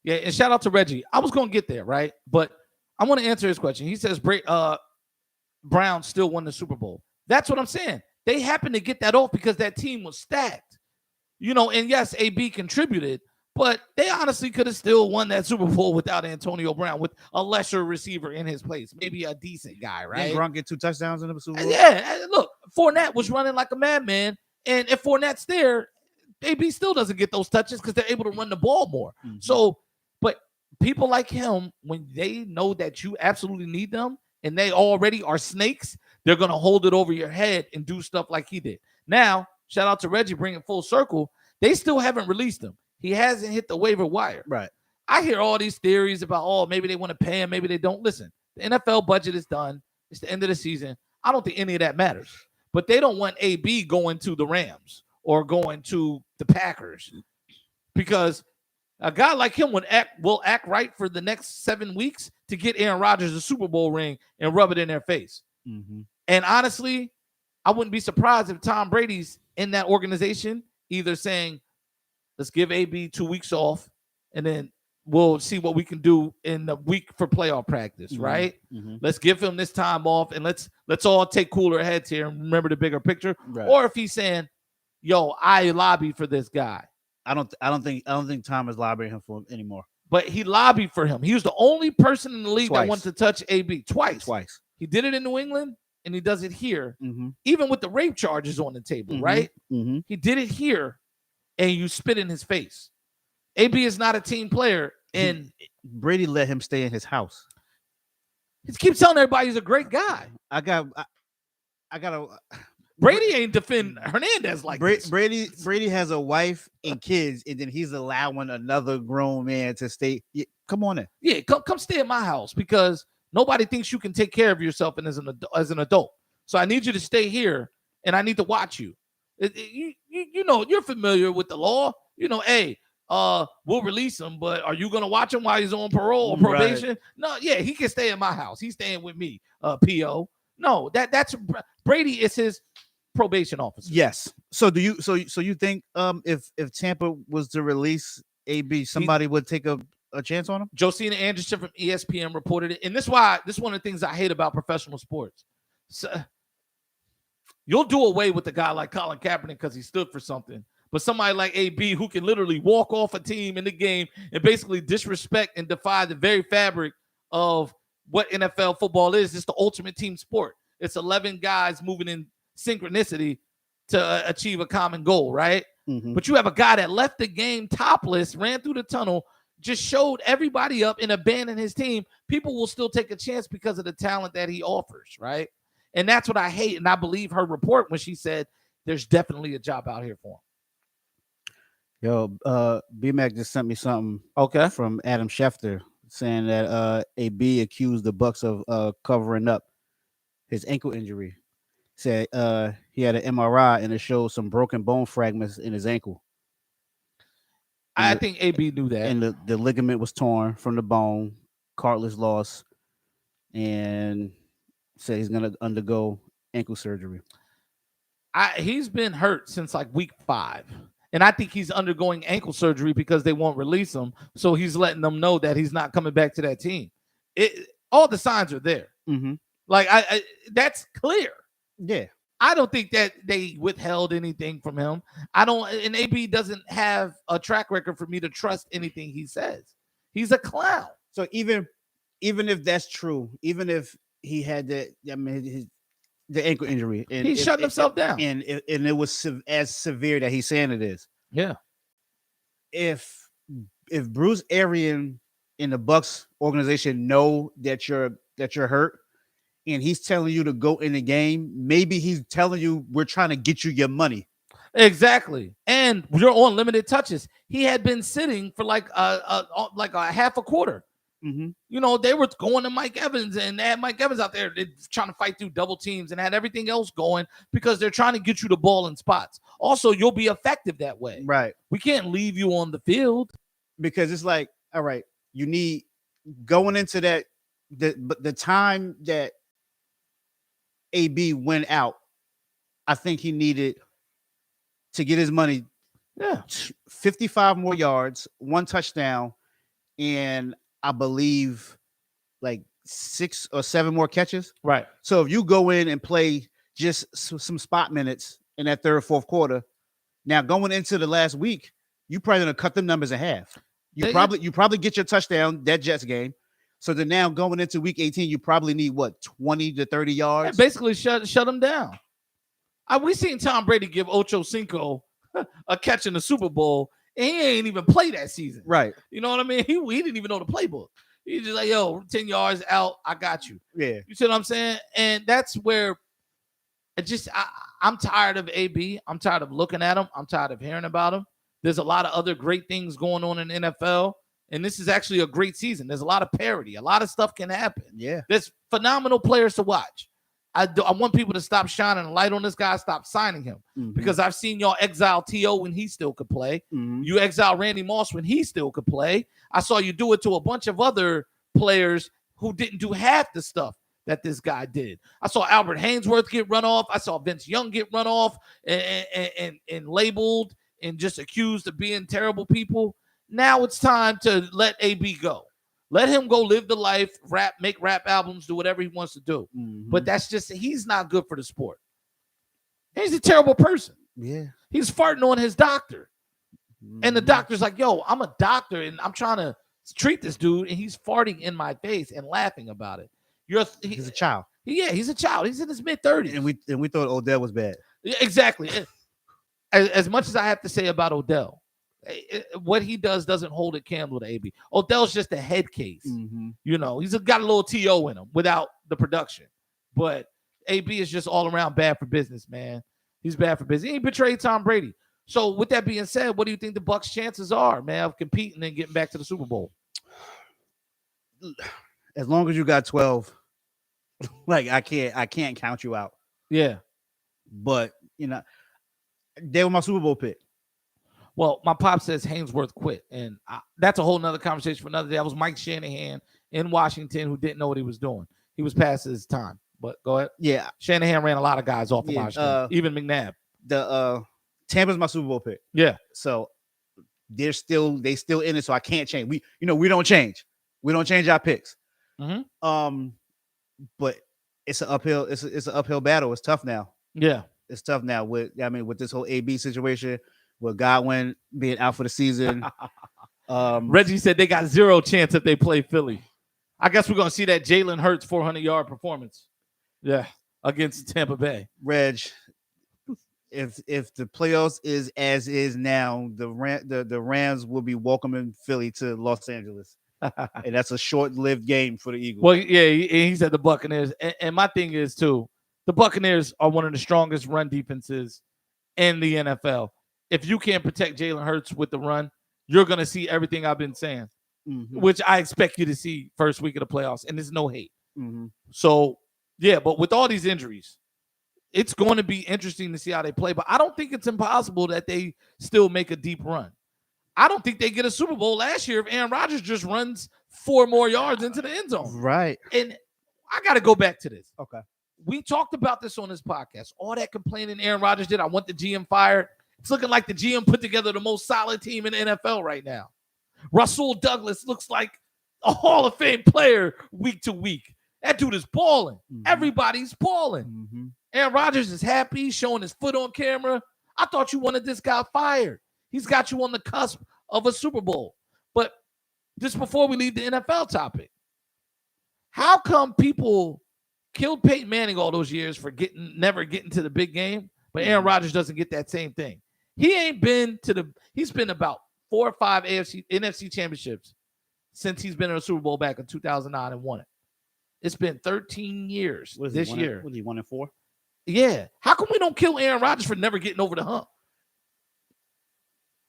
Yeah, and shout out to Reggie. I was going to get there, right? But I want to answer his question. He says Brown still won the Super Bowl. That's what I'm saying. They happened to get that off because that team was stacked. And yes, AB contributed, but they honestly could have still won that Super Bowl without Antonio Brown, with a lesser receiver in his place, maybe a decent guy, right? Didn't Gronk get 2 touchdowns in the Super Bowl? Yeah, look, Fournette was running like a madman, and if Fournette's there, AB still doesn't get those touches because they're able to run the ball more. Mm-hmm. So, but people like him, when they know that you absolutely need them and they already are snakes, they're going to hold it over your head and do stuff like he did. Now, shout out to Reggie bringing full circle. They still haven't released him. He hasn't hit the waiver wire. Right. I hear all these theories about, maybe they want to pay him, maybe they don't. Listen, the NFL budget is done. It's the end of the season. I don't think any of that matters. But they don't want AB going to the Rams or going to the Packers because a guy like him will act right for the next 7 weeks to get Aaron Rodgers a Super Bowl ring and rub it in their face. Mm-hmm. And honestly, I wouldn't be surprised if Tom Brady's in that organization either saying, let's give AB 2 weeks off and then we'll see what we can do in the week for playoff practice, Mm-hmm. right? Mm-hmm. Let's give him this time off and let's all take cooler heads here and remember the bigger picture. Right. Or if he's saying, yo, I lobbied for this guy. I don't think Tom is lobbying him for him anymore. But he lobbied for him. He was the only person in the league Twice. that wanted to touch AB twice. Twice. He did it in New England and he does it here, Mm-hmm. even with the rape charges on the table, Mm-hmm. right? Mm-hmm. He did it here and you spit in his face. AB is not a team player. And Brady let him stay in his house. he keeps telling everybody he's a great guy. I got a Brady ain't defend Hernandez like this. Brady has a wife and kids, and then he's allowing another grown man to stay. Yeah, come on in. Yeah, come stay at my house because nobody thinks you can take care of yourself and as an adult. So I need you to stay here, and I need to watch you. You're familiar with the law. Hey, we'll release him, but are you gonna watch him while he's on parole or probation? Right. No, yeah, he can stay at my house. He's staying with me. PO. No, that's Brady is his probation officer. Yes. So do you? So you think if Tampa was to release AB, somebody would take a chance on him? Josina Anderson from ESPN reported it, and this is one of the things I hate about professional sports. So, you'll do away with a guy like Colin Kaepernick because he stood for something. But somebody like AB who can literally walk off a team in the game and basically disrespect and defy the very fabric of what NFL football is. It's the ultimate team sport. It's 11 guys moving in synchronicity to achieve a common goal, right? Mm-hmm. But you have a guy that left the game topless, ran through the tunnel, just showed everybody up and abandoned his team. People will still take a chance because of the talent that he offers, right? And that's what I hate. And I believe her report when she said there's definitely a job out here for him. Yo, B-Mac just sent me something from Adam Schefter saying that AB accused the Bucks of covering up his ankle injury. Said he had an MRI and it showed some broken bone fragments in his ankle. I think AB knew that. And the ligament was torn from the bone, cartilage loss, and said he's going to undergo ankle surgery. He's been hurt since like week 5. And I think he's undergoing ankle surgery because they won't release him. So he's letting them know that he's not coming back to that team. All the signs are there. Mm-hmm. Like, that's clear. Yeah. I don't think that they withheld anything from him. I don't, and AB doesn't have a track record for me to trust anything he says. He's a clown. So even if that's true, even if he had the ankle injury, and He's shutting himself down, and it was as severe that he's saying it is. Yeah. If Bruce Arians in the Bucks organization know that you're hurt, and he's telling you to go in the game, maybe he's telling you we're trying to get you your money. Exactly. And you're on limited touches. He had been sitting for like a half a quarter. Mm-hmm. You know, they were going to Mike Evans, and they had Mike Evans out there trying to fight through double teams and had everything else going because they're trying to get you the ball in spots. Also, you'll be effective that way. Right. We can't leave you on the field. Because it's like, all right, you need going into that the time that AB went out, I think he needed to get his money. Yeah. 55 more yards, 1 touchdown, and I believe like 6 or 7 more catches. Right. So if you go in and play just some spot minutes in that third, fourth quarter, now going into the last week, you probably gonna cut them numbers in half. You probably get your touchdown that Jets game. So then now going into week 18, you probably need what, 20 to 30 yards? Yeah, basically shut them down. We seen Tom Brady give Ocho Cinco a catch in the Super Bowl, and he ain't even played that season. Right. You know what I mean? He didn't even know the playbook. He's just like, yo, 10 yards out, I got you. Yeah. You see what I'm saying? And that's where I'm tired of AB. I'm tired of looking at him. I'm tired of hearing about him. There's a lot of other great things going on in the NFL, and this is actually a great season. There's a lot of parity. A lot of stuff can happen. Yeah. There's phenomenal players to watch. I want people to stop shining a light on this guy, stop signing him. Mm-hmm. Because I've seen y'all exile T.O. when he still could play. Mm-hmm. You exile Randy Moss when he still could play. I saw you do it to a bunch of other players who didn't do half the stuff that this guy did. I saw Albert Hainsworth get run off. I saw Vince Young get run off and labeled and just accused of being terrible people. Now it's time to let AB go. Let him go live the life, make rap albums, do whatever he wants to do. Mm-hmm. But he's not good for the sport. He's a terrible person. Yeah. He's farting on his doctor. Mm-hmm. And the doctor's like, yo, I'm a doctor and I'm trying to treat this dude, and he's farting in my face and laughing about it. He's a child. He's a child. He's in his mid-30s. And we thought Odell was bad. Exactly. As much as I have to say about Odell, what he does doesn't hold a candle to AB. Odell's just a head case. Mm-hmm. You know, he's got a little TO in him without the production. But AB is just all around bad for business, man. He's bad for business. He betrayed Tom Brady. So with that being said, what do you think the Bucs' chances are, man, of competing and getting back to the Super Bowl? As long as you got 12, like I can't count you out. Yeah. But, you know, they were my Super Bowl pick. Well, my pop says Hainsworth quit, and that's a whole nother conversation for another day. That was Mike Shanahan in Washington who didn't know what he was doing. He was past his time. But go ahead. Yeah. Shanahan ran a lot of guys off of Washington, even McNabb. Tampa's my Super Bowl pick. Yeah. So they still in it, so I can't change. We don't change. We don't change our picks. Mm-hmm. But it's an uphill. It's an uphill battle. It's tough now. Yeah, it's tough now with this whole AB situation, with Godwin being out for the season. Reggie said they got 0 chance if they play Philly. I guess we're gonna see that Jalen Hurts 400-yard performance. Yeah, against Tampa Bay. Reg, if the playoffs is as is now, the Rams will be welcoming Philly to Los Angeles. And that's a short-lived game for the Eagles. Well, yeah, he said the Buccaneers. And my thing is, too, the Buccaneers are one of the strongest run defenses in the NFL. If you can't protect Jalen Hurts with the run, you're going to see everything I've been saying, which I expect you to see first week of the playoffs. And there's no hate. Mm-hmm. So, yeah, but with all these injuries, it's going to be interesting to see how they play. But I don't think it's impossible that they still make a deep run. I don't think they get a Super Bowl last year if Aaron Rodgers just runs 4 more yards into the end zone. Right. And I got to go back to this. Okay. We talked about this on this podcast. All that complaining Aaron Rodgers did, I want the GM fired. It's looking like the GM put together the most solid team in the NFL right now. Rasul Douglas looks like a Hall of Fame player week to week. That dude is balling. Mm-hmm. Everybody's balling. Mm-hmm. Aaron Rodgers is happy, showing his foot on camera. I thought you wanted this guy fired. He's got you on the cusp of a Super Bowl. But just before we leave the NFL topic, how come people killed Peyton Manning all those years for never getting to the big game, but Aaron Rodgers doesn't get that same thing? He's been about 4 or 5 NFC championships since he's been in a Super Bowl back in 2009 and won it. It's been 13 years this year. Was he 1-4? Yeah. How come we don't kill Aaron Rodgers for never getting over the hump?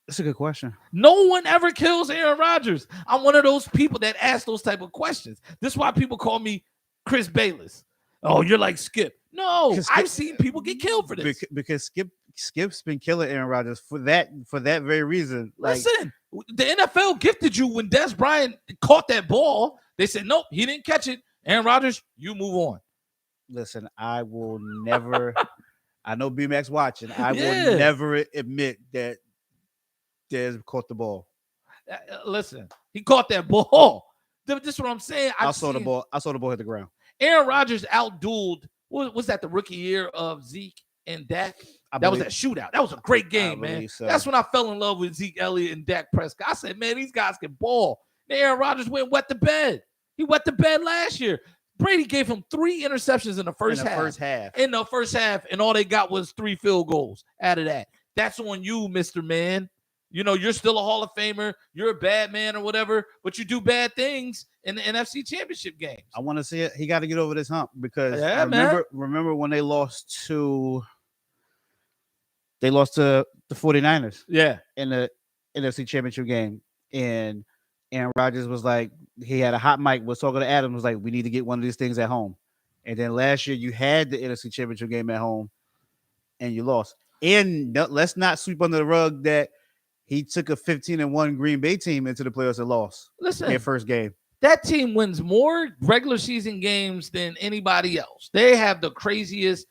That's a good question. No one ever kills Aaron Rodgers. I'm one of those people that ask those type of questions. This is why people call me Chris Bayless. Oh, you're like Skip. No, I've seen people get killed for this. Because Skip's been killing Aaron Rodgers for that very reason. Listen, the NFL gifted you when Des Bryant caught that ball. They said, nope, he didn't catch it. Aaron Rodgers, you move on. Listen, I will never. I know B-Max watching. I will never admit that Des caught the ball. Listen, he caught that ball. This is what I'm saying. I saw the ball hit the ground. Aaron Rodgers outdueled. Was that the rookie year of Zeke and Dak? That was that shootout. That was a great game, man. So. That's when I fell in love with Zeke Elliott and Dak Prescott. I said, man, these guys can ball. And Aaron Rodgers wet the bed. He wet the bed last year. Brady gave him 3 interceptions in the first half. In the first half, and all they got was 3 field goals out of that. That's on you, Mr. Man. You know, you're still a Hall of Famer. You're a bad man or whatever, but you do bad things in the NFC Championship games. I want to see it. He got to get over this hump because I remember when they lost to the 49ers. Yeah. In the NFC Championship game. And Aaron Rodgers was like, he had a hot mic, was talking to Adam, was like, we need to get one of these things at home. And then last year you had the NFC Championship game at home and you lost. And let's not sweep under the rug that he took a 15-1 Green Bay team into the playoffs and lost. Listen, their first game. That team wins more regular season games than anybody else. They have the craziest.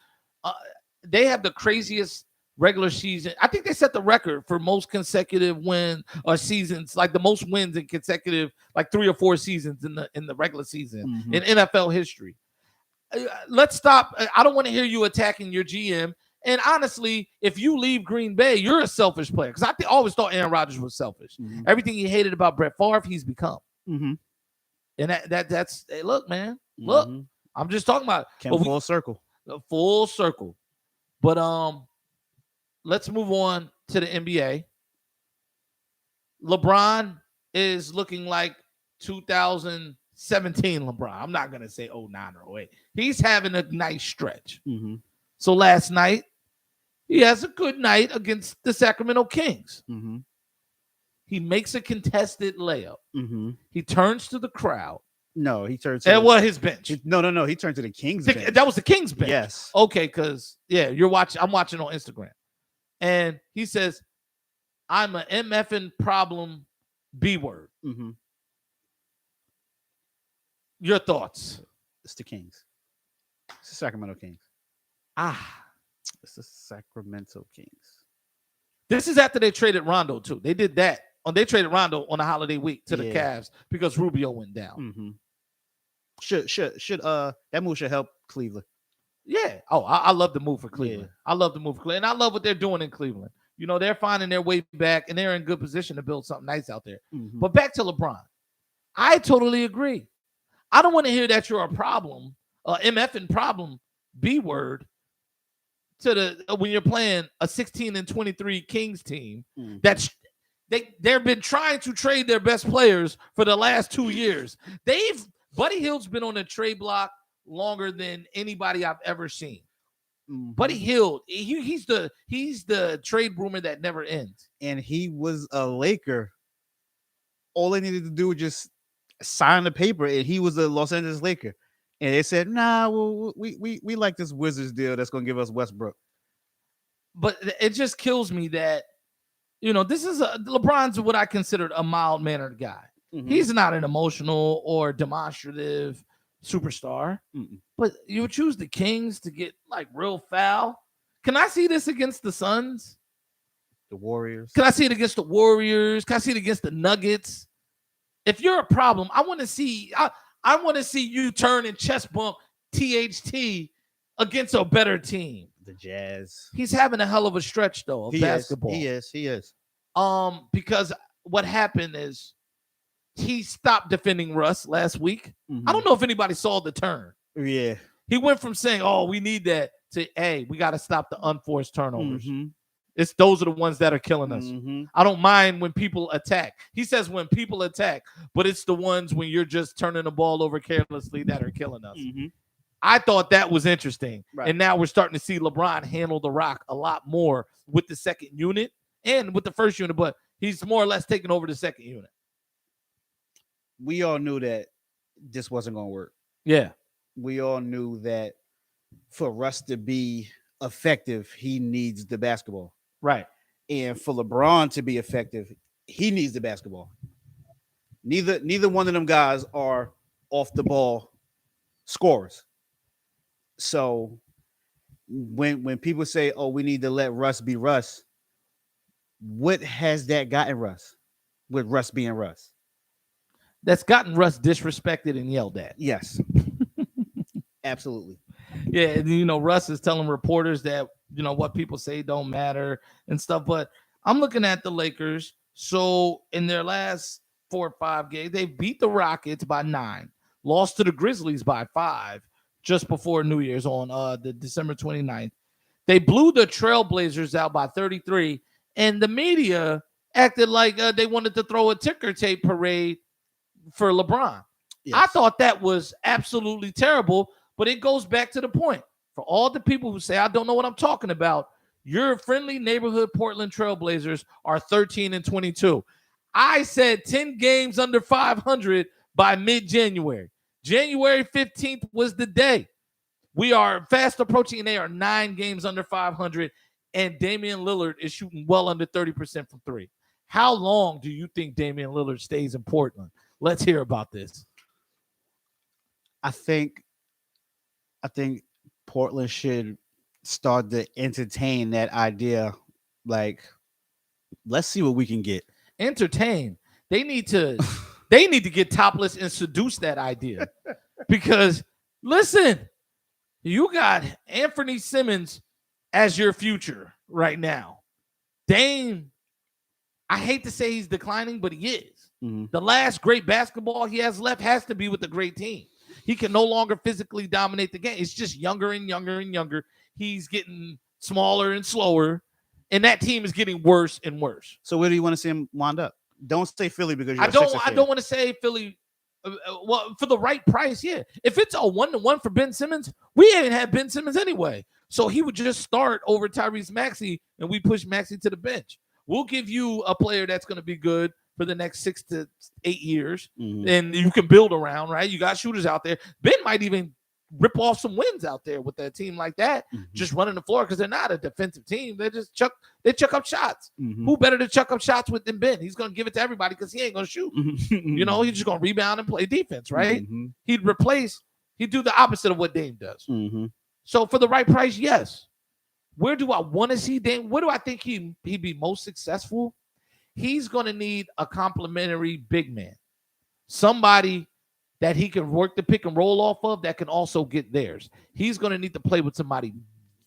Regular season. I think they set the record for most consecutive win or seasons, like the most wins in consecutive, like 3 or 4 seasons in the regular season in NFL history. Let's stop. I don't want to hear you attacking your GM. And honestly, if you leave Green Bay, you're a selfish player. Because I always thought Aaron Rodgers was selfish. Everything he hated about Brett Favre, he's become. And that's hey, look, man. Look, I'm just talking about full circle. Full circle. But let's move on to the NBA. LeBron is looking like 2017 LeBron. I'm not gonna say 09 or 08. He's having a nice stretch. So last night, he has a good night against the Sacramento Kings. He makes a contested layup. He turns to the crowd. No, he turns to his bench. No. He turned to the Kings bench. That was the Kings bench. Yes. Okay, because I'm watching on Instagram. And he says, I'm an MFing problem B word. Your thoughts? It's the Kings. It's the Sacramento Kings. It's the Sacramento Kings. This is after they traded Rondo, too. They did that. They traded Rondo on a holiday week to the Cavs because Rubio went down. Should that move should help Cleveland. Yeah. Oh, I love the move for Cleveland. I love the move for Cleveland. And I love what they're doing in Cleveland. You know, they're finding their way back and they're in good position to build something nice out there. But back to LeBron. I totally agree. I don't want to hear that you're a problem, MFing problem B word when you're playing a 16-23 Kings team. They've been trying to trade their best players for the last 2 years. Buddy Hield's been on the trade block longer than anybody I've ever seen. Buddy Hield, he's the trade rumor that never ends. And he was a Laker. All they needed to do was just sign the paper, and he was a Los Angeles Laker. And they said, "Nah, well, we like this Wizards deal that's going to give us Westbrook." But it just kills me that, you know, this is LeBron's what I considered a mild-mannered guy. He's not an emotional or demonstrative superstar. But you would choose the Kings to get like real foul. Can I see this against the Suns? The Warriors? Can I see it against the Warriors? Can I see it against the Nuggets? If you're a problem, I want to see you turn and chest bump THT against a better team. The Jazz. He's having a hell of a stretch though of basketball. He is. Because what happened is he stopped defending Russ last week. Mm-hmm. I don't know if anybody saw the turn. Yeah. He went from saying, "Oh, we need that," to, "Hey, we got to stop the unforced turnovers." Mm-hmm. It's those are the ones that are killing us. Mm-hmm. I don't mind when people attack. He says when people attack, but it's the ones when you're just turning the ball over carelessly that are killing us. Mm-hmm. I thought that was interesting. Right. And now we're starting to see LeBron handle the rock a lot more with the second unit and with the first unit, but he's more or less taking over the second unit. We all knew that this wasn't going to work. Yeah. We all knew that for Russ to be effective, he needs the basketball. Right. And for LeBron to be effective, he needs the basketball. Neither one of them guys are off the ball scorers. So when people say, "Oh, we need to let Russ be Russ," what has that gotten Russ? With Russ being Russ? That's gotten Russ disrespected and yelled at. Yes. Absolutely. Yeah, and, Russ is telling reporters that, what people say don't matter and stuff. But I'm looking at the Lakers. So in their last 4 or 5 games, they beat the Rockets by 9, lost to the Grizzlies by 5 just before New Year's on the December 29th. They blew the Trailblazers out by 33, and the media acted like they wanted to throw a ticker tape parade for LeBron. Yes. I thought that was absolutely terrible, but it goes back to the point. For all the people who say, I don't know what I'm talking about, your friendly neighborhood Portland Trailblazers are 13-22. I said 10 games under 500 by mid-January. January 15th was the day. We are fast approaching, and they are 9 games under 500, and Damian Lillard is shooting well under 30% from 3. How long do you think Damian Lillard stays in Portland? Let's hear about this. I think Portland should start to entertain that idea. Like, let's see what we can get. Entertain. They need to get topless and seduce that idea. Because listen, you got Anthony Simmons as your future right now. Dame, I hate to say he's declining, but he is. Mm-hmm. The last great basketball he has left has to be with a great team. He can no longer physically dominate the game. It's just younger and younger and younger. He's getting smaller and slower, and that team is getting worse and worse. So where do you want to see him wind up? Don't say Philly because I don't want to say Philly. Well, for the right price, yeah. If it's a 1-to-1 for Ben Simmons, we ain't had Ben Simmons anyway. So he would just start over Tyrese Maxey, and we push Maxey to the bench. We'll give you a player that's going to be good for the next 6 to 8 years, and you can build around, right? You got shooters out there. Ben might even rip off some wins out there with a team like that, just running the floor, because they're not a defensive team. They just chuck up shots. Who better to chuck up shots with than Ben? He's going to give it to everybody because he ain't going to shoot. He's just going to rebound and play defense, right? He'd do the opposite of what Dame does. So for the right price, yes. Where do I want to see Dame? Where do I think he'd be most successful? He's going to need a complimentary big man, somebody that he can work the pick and roll off of that can also get theirs. He's going to need to play with somebody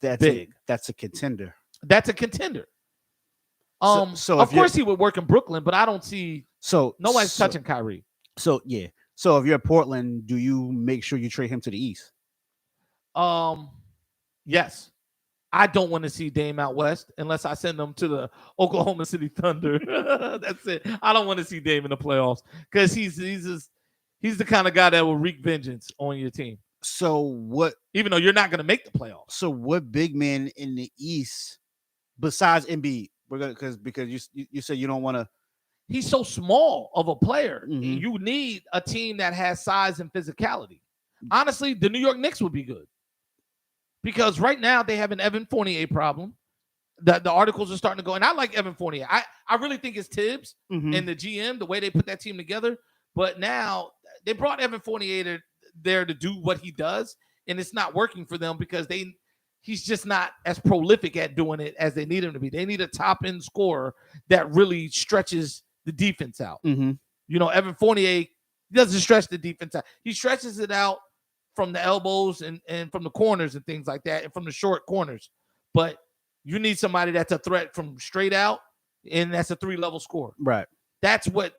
big. That's a contender. That's a contender. So of course he would work in Brooklyn, but I don't see nobody's touching Kyrie. So yeah. So if you're at Portland, do you make sure you trade him to the East? Yes. I don't want to see Dame out west unless I send him to the Oklahoma City Thunder. That's it. I don't want to see Dame in the playoffs because he's the kind of guy that will wreak vengeance on your team. So what? Even though you're not going to make the playoffs. So what big man in the East besides Embiid? Because you said you don't want to. He's so small of a player. You need a team that has size and physicality. Honestly, the New York Knicks would be good. Because right now they have an Evan Fournier problem. The articles are starting to go, and I like Evan Fournier. I really think it's Tibbs and the GM, the way they put that team together. But now they brought Evan Fournier there to do what he does, and it's not working for them because he's just not as prolific at doing it as they need him to be. They need a top-end scorer that really stretches the defense out. Evan Fournier doesn't stretch the defense out. He stretches it out from the elbows and from the corners and things like that, and from the short corners. But you need somebody that's a threat from straight out, and that's a 3-level score. Right. That's what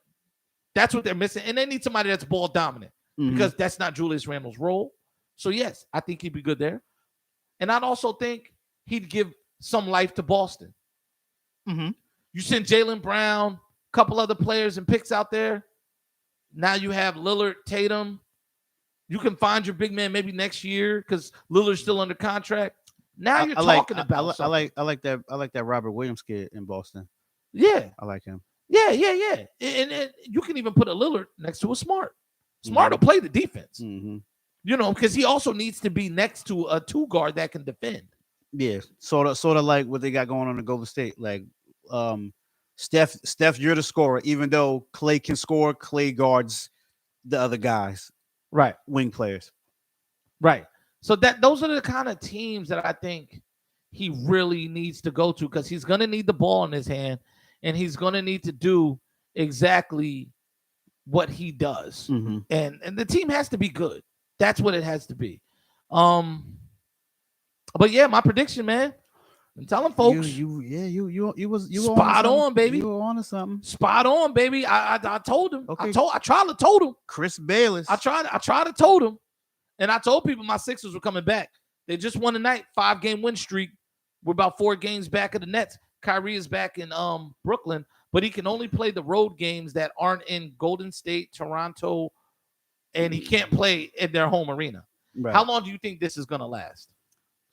they're missing. And they need somebody that's ball dominant because that's not Julius Randle's role. So, yes, I think he'd be good there. And I'd also think he'd give some life to Boston. You send Jaylen Brown, a couple other players and picks out there. Now you have Lillard, Tatum. You can find your big man maybe next year because Lillard's still under contract. Now you're talking about something. I like that Robert Williams kid in Boston. Yeah. I like him. Yeah. And you can even put a Lillard next to a Smart. Smart will play the defense. You know, because he also needs to be next to a 2 guard that can defend. Yeah, sort of like what they got going on in Golden State. Like, Steph, you're the scorer. Even though Clay can score, Clay guards the other guys, right? Wing players, right? So those are the kind of teams that I think he really needs to go to because he's going to need the ball in his hand, and he's going to need to do exactly what he does. And the team has to be good. That's what it has to be. But yeah, my prediction, man. I'm telling folks. You was spot on, baby. You were on to something. Spot on, baby. I told him. Okay. I tried to told him. Chris Bayless. I tried to told him. And I told people my Sixers were coming back. They just won tonight, 5-game win streak. We're about 4 games back of the Nets. Kyrie is back in Brooklyn, but he can only play the road games that aren't in Golden State, Toronto, and he can't play in their home arena. Right. How long do you think this is going to last?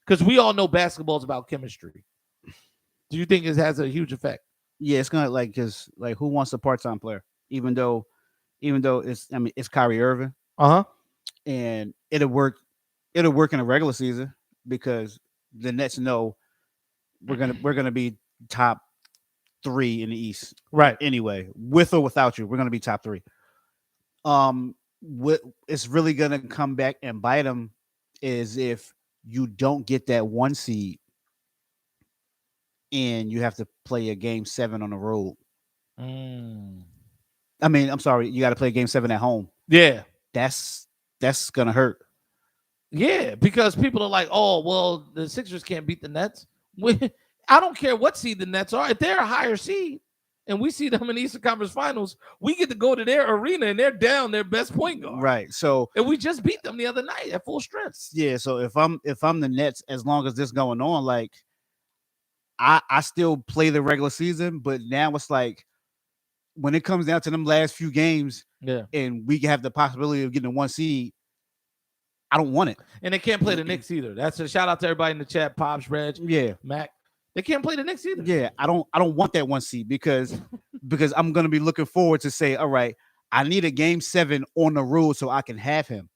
Because we all know basketball is about chemistry. Do you think it has a huge effect? Yeah, it's gonna because who wants a part-time player? Even though it's Kyrie Irving. And it'll work in a regular season because the Nets know we're gonna be top 3 in the East. Right. Anyway, with or without you, we're gonna be top 3. What it's really gonna come back and bite them is if you don't get that 1 seed and you have to play a game 7 on the road. I mean, I'm sorry, you got to play game 7 at home. Yeah. That's gonna hurt. Yeah, because people are like, oh, well, the Sixers can't beat the Nets. I don't care what seed the Nets are. If they're a higher seed and we see them in the Eastern Conference Finals, we get to go to their arena and they're down their best point guard. Right. So and we just beat them the other night at full strength. Yeah. So if I'm the Nets, as long as this going on, like I still play the regular season, but now it's like when it comes down to them last few games, and we have the possibility of getting a 1 seed, I don't want it. And they can't play the Knicks either. That's a shout out to everybody in the chat, Pops, Reg, Mac. They can't play the Knicks either. Yeah, I don't want that 1 seed because I'm gonna be looking forward to say, all right, I need a game 7 on the road so I can have him.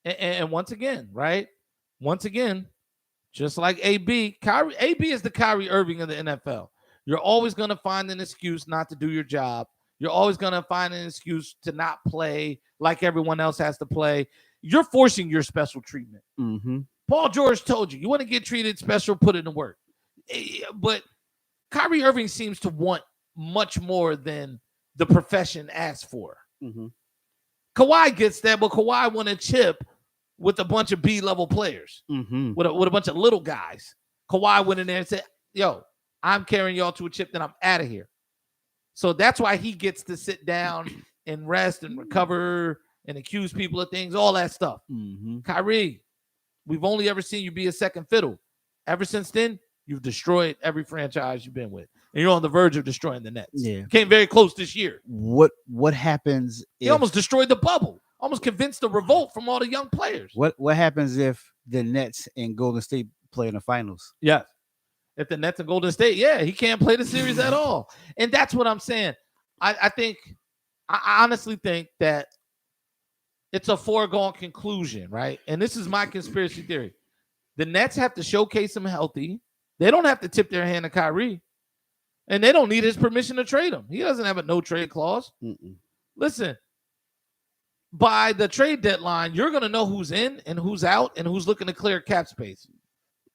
And once again, right? Once again, just like AB is the Kyrie Irving of the NFL. You're always gonna find an excuse not to do your job. You're always gonna find an excuse to not play like everyone else has to play. You're forcing your special treatment. Paul George told you want to get treated special, put it in work. But Kyrie Irving seems to want much more than the profession asks for. Kawhi gets that, but Kawhi won a chip with a bunch of B-level players, with a bunch of little guys. Kawhi went in there and said, yo, I'm carrying y'all to a chip, then I'm out of here. So that's why he gets to sit down and rest and recover and accuse people of things, all that stuff. Kyrie, we've only ever seen you be a second fiddle. Ever since then, you've destroyed every franchise you've been with. And you're on the verge of destroying the Nets. Yeah. Came very close this year. What happens He almost destroyed the bubble. Almost convinced the revolt from all the young players. What happens if the Nets and Golden State play in the finals? Yes. If the Nets and Golden State, he can't play the series at all. And that's what I'm saying. I honestly think that it's a foregone conclusion, right? And this is my conspiracy theory. The Nets have to showcase him healthy. They don't have to tip their hand to Kyrie. And they don't need his permission to trade him. He doesn't have a no-trade clause. Listen, by the trade deadline, you're going to know who's in and who's out and who's looking to clear cap space.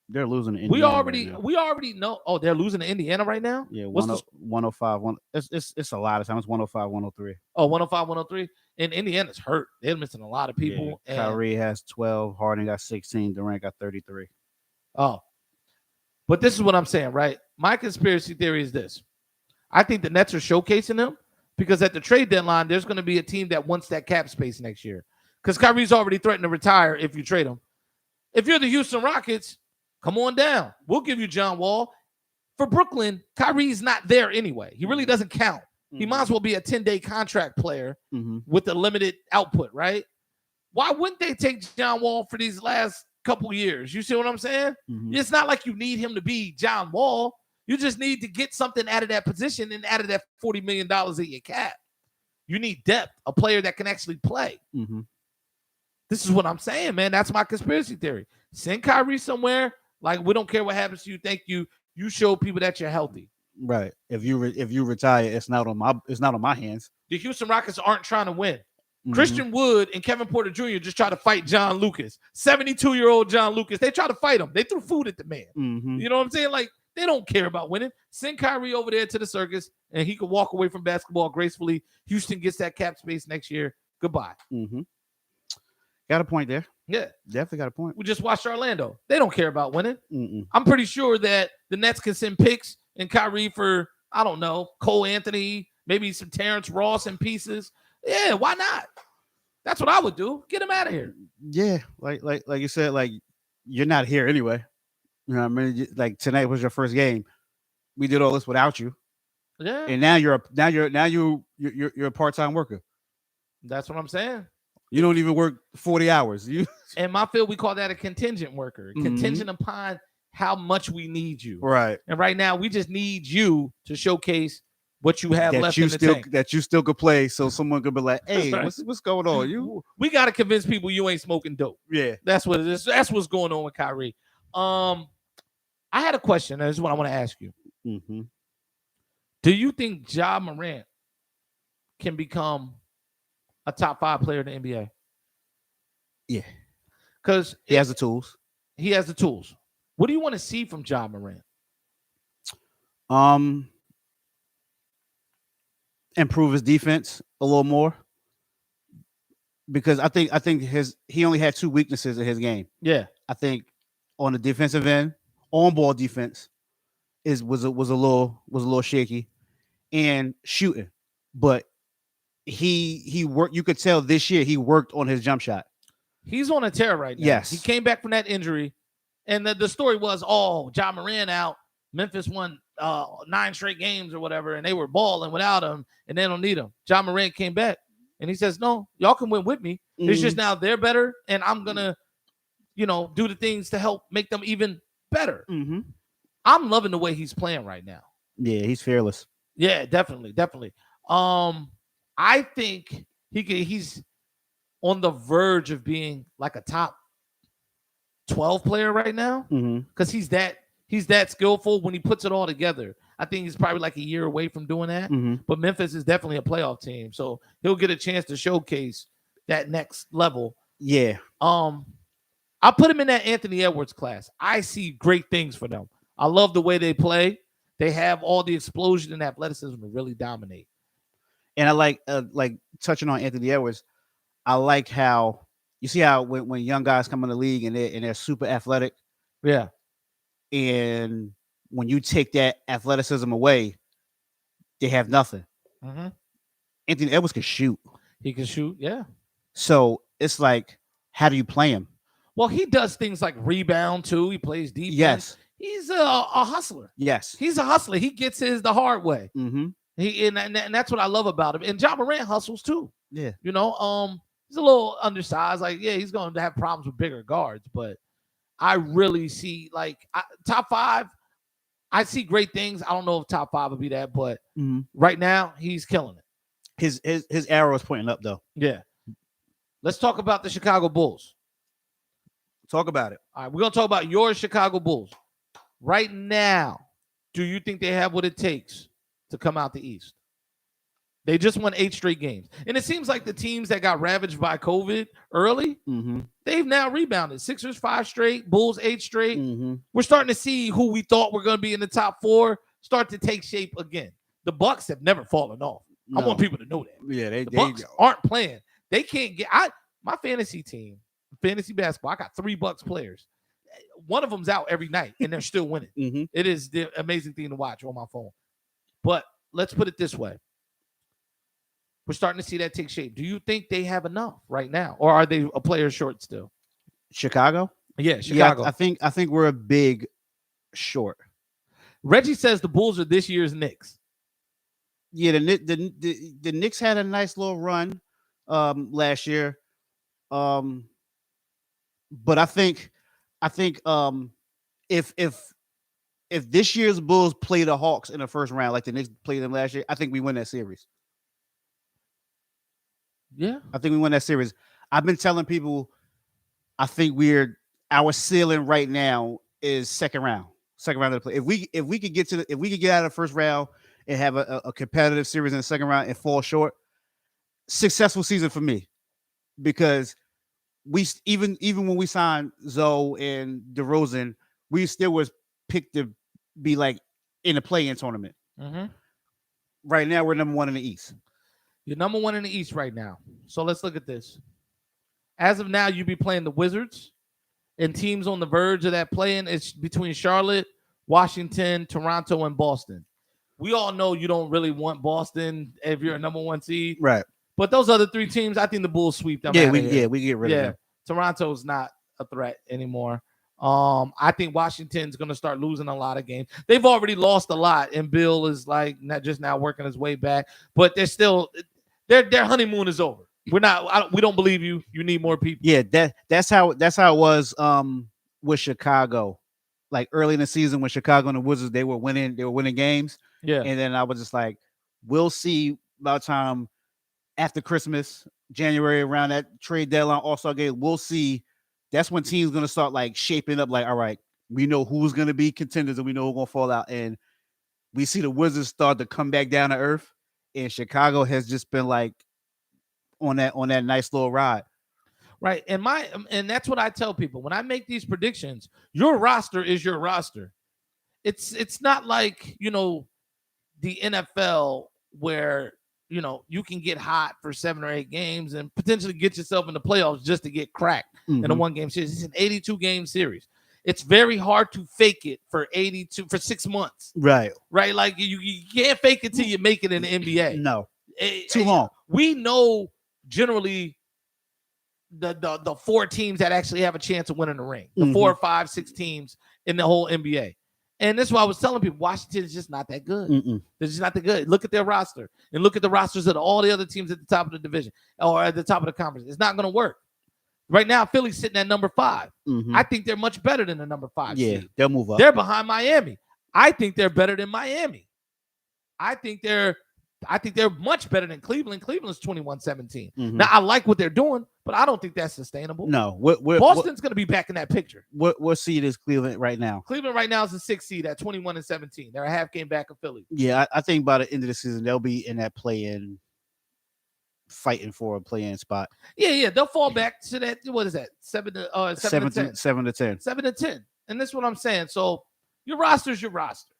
They're losing to We Indiana already right now. we already know. Oh, they're losing to Indiana right now. Yeah, What's the 105. It's a lot of times. 105, 103. 105, 103? And Indiana's hurt. They're missing a lot of people. Yeah, Kyrie has 12. Harden got 16. Durant got 33. Oh, but this is what I'm saying, right? My conspiracy theory is this. I think the Nets are showcasing him because at the trade deadline, there's going to be a team that wants that cap space next year. Because Kyrie's already threatened to retire if you trade him. If you're the Houston Rockets, come on down. We'll give you John Wall. For Brooklyn, Kyrie's not there anyway. He really doesn't count. He might as well be a 10-day contract player with a limited output, right? Why wouldn't they take John Wall for these last couple years? You see what I'm saying? It's not like you need him to be John Wall. You just need to get something out of that position and out of that $40 million in your cap. You need depth, a player that can actually play. This is what I'm saying, man. That's my conspiracy theory. Send Kyrie somewhere. Like, we don't care what happens to you. Thank you. You show people that you're healthy. Right. If you retire, it's not on my hands. The Houston Rockets aren't trying to win. Christian Wood and Kevin Porter Jr. just try to fight John Lucas. 72-year-old John Lucas. They try to fight him. They threw food at the man. You know what I'm saying? Like, they don't care about winning. Send Kyrie over there to the circus, and he can walk away from basketball gracefully. Houston gets that cap space next year. Goodbye. Got a point there. Yeah. Definitely got a point. We just watched Orlando. They don't care about winning. I'm pretty sure that the Nets can send picks and Kyrie for, I don't know, Cole Anthony, maybe some Terrence Ross in pieces. Yeah, why not? That's what I would do. Get him out of here. Yeah, like you said, like, you're not here anyway. You know what I mean? Like, tonight was your first game. We did all this without you. Yeah. And now you're a part-time worker. That's what I'm saying. You don't even work 40 hours. In my field, we call that a contingent worker. Contingent upon how much we need you. Right. And right now, we just need you to showcase what you have left in the tank. That you still could play, so someone could be like, hey, what's going on? We got to convince people you ain't smoking dope. Yeah. That's what it is. That's what's going on with Kyrie. I had a question. This is what I want to ask you. Do you think Ja Morant can become a top 5 player in the NBA? Yeah. Because he has the tools. He has the tools. What do you want to see from Ja Morant? Improve his defense a little more. Because I think he only had 2 weaknesses in his game. Yeah. I think on the defensive end, on-ball defense was a little shaky, and shooting. But he worked. You could tell this year he worked on his jump shot. He's on a tear right now. Yes. He came back from that injury, and the story was, Ja Morant out. Memphis won 9 straight games or whatever, and they were balling without him, and they don't need him. Ja Morant came back, and he says, no, y'all can win with me. It's just now they're better, and I'm going to, do the things to help make them even better. I'm loving the way he's playing right now. Yeah, he's fearless. Yeah, definitely. I think he's on the verge of being like a top 12 player right now because he's that skillful when he puts it all together. I think he's probably like a year away from doing that. But Memphis is definitely a playoff team, so he'll get a chance to showcase that next level. Yeah. I put him in that Anthony Edwards class. I see great things for them. I love the way they play. They have all the explosion and athleticism to really dominate. And I like touching on Anthony Edwards. I like how you see how when young guys come in the league and they're super athletic. Yeah. And when you take that athleticism away, they have nothing. Anthony Edwards can shoot. He can shoot, yeah. So it's like, how do you play him? Well, he does things like rebound too. He plays defense. Yes. He's a hustler. Yes. He's a hustler. He gets his the hard way. And that's what I love about him. And Ja Morant hustles too. Yeah. He's a little undersized. Like, yeah, he's going to have problems with bigger guards, but I really see top 5. I see great things. I don't know if top 5 would be that, but right now he's killing it. His arrow is pointing up though. Yeah. Let's talk about the Chicago Bulls. Talk about it. All right, we're going to talk about your Chicago Bulls. Right now, do you think they have what it takes to come out the East? They just won 8 straight games. And it seems like the teams that got ravaged by COVID early, they've now rebounded. Sixers 5 straight, Bulls 8 straight. We're starting to see who we thought were going to be in the top 4 start to take shape again. The Bucks have never fallen off. No. I want people to know that. Yeah, the Bucks aren't playing. They can't get my fantasy team, fantasy basketball. I got 3 Bucks players. One of them's out every night, and they're still winning. It is the amazing thing to watch on my phone. But let's put it this way. We're starting to see that take shape. Do you think they have enough right now, or are they a player short still? Chicago? Yeah, Chicago. Yeah, I think we're a big short. Reggie says the Bulls are this year's Knicks. Yeah, the Knicks had a nice little run last year. But I think if this year's Bulls play the Hawks in the first round like the Knicks played them last year, I think we win that series. Yeah, I think we win that series. I've been telling people, I think our ceiling right now is second round of the play. If we could get out of the first round and have a competitive series in the second round and fall short, successful season for me, because we even when we signed Zoe and DeRozan, we still was picked to be like in a play-in tournament. Right now, we're number 1 in the East. You're number 1 in the East right now. So let's look at this. As of now, you'd be playing the Wizards, and teams on the verge of that play-in. It's between Charlotte, Washington, Toronto, and Boston. We all know you don't really want Boston if you're a number 1 seed. Right. But those other 3 teams, I think the Bulls sweep them. We get rid of them. Toronto's not a threat anymore. I think Washington's going to start losing a lot of games. They've already lost a lot, and Bill is like not just now working his way back. But they're still their honeymoon is over. We don't believe you. You need more people. Yeah, that's how it was with Chicago. Like early in the season when Chicago and the Wizards, they were winning games. Yeah. And then I was just like, we'll see about time after Christmas, January, around that trade deadline, All-Star game, we'll see. That's when teams going to start like shaping up like, all right, we know who's going to be contenders and we know who's going to fall out. And we see the Wizards start to come back down to earth. And Chicago has just been like on that nice little ride. Right. And that's what I tell people. When I make these predictions, your roster is your roster. It's not like, the NFL where, you can get hot for 7 or 8 games and potentially get yourself in the playoffs just to get cracked in a 1-game series. It's an 82-game series. It's very hard to fake it for 6 months. Right. Right. Like you can't fake it till you make it in the NBA. No. Too long. We know generally the 4 teams that actually have a chance of winning the ring. The 4 or 5, 6 teams in the whole NBA. And that's why I was telling people Washington is just not that good. They're just not that good. Look at their roster and look at the rosters of all the other teams at the top of the division or at the top of the conference. It's not going to work. Right now, Philly's sitting at number 5. I think they're much better than the number 5 seed. They'll move up. They're behind Miami. I think they're better than Miami. I think they're much better than Cleveland. Cleveland's 21-17. Now, I like what they're doing, but I don't think that's sustainable. No. Boston's going to be back in that picture. What seed is Cleveland right now? Cleveland right now is the 6th seed at 21-17. They're a half game back of Philly. Yeah, I think by the end of the season, they'll be in that play-in, fighting for a play-in spot. Yeah. They'll fall back to that. What is that? 7 to 10. 7 to 10. 7 to 10. And that's what I'm saying. So your roster is your roster.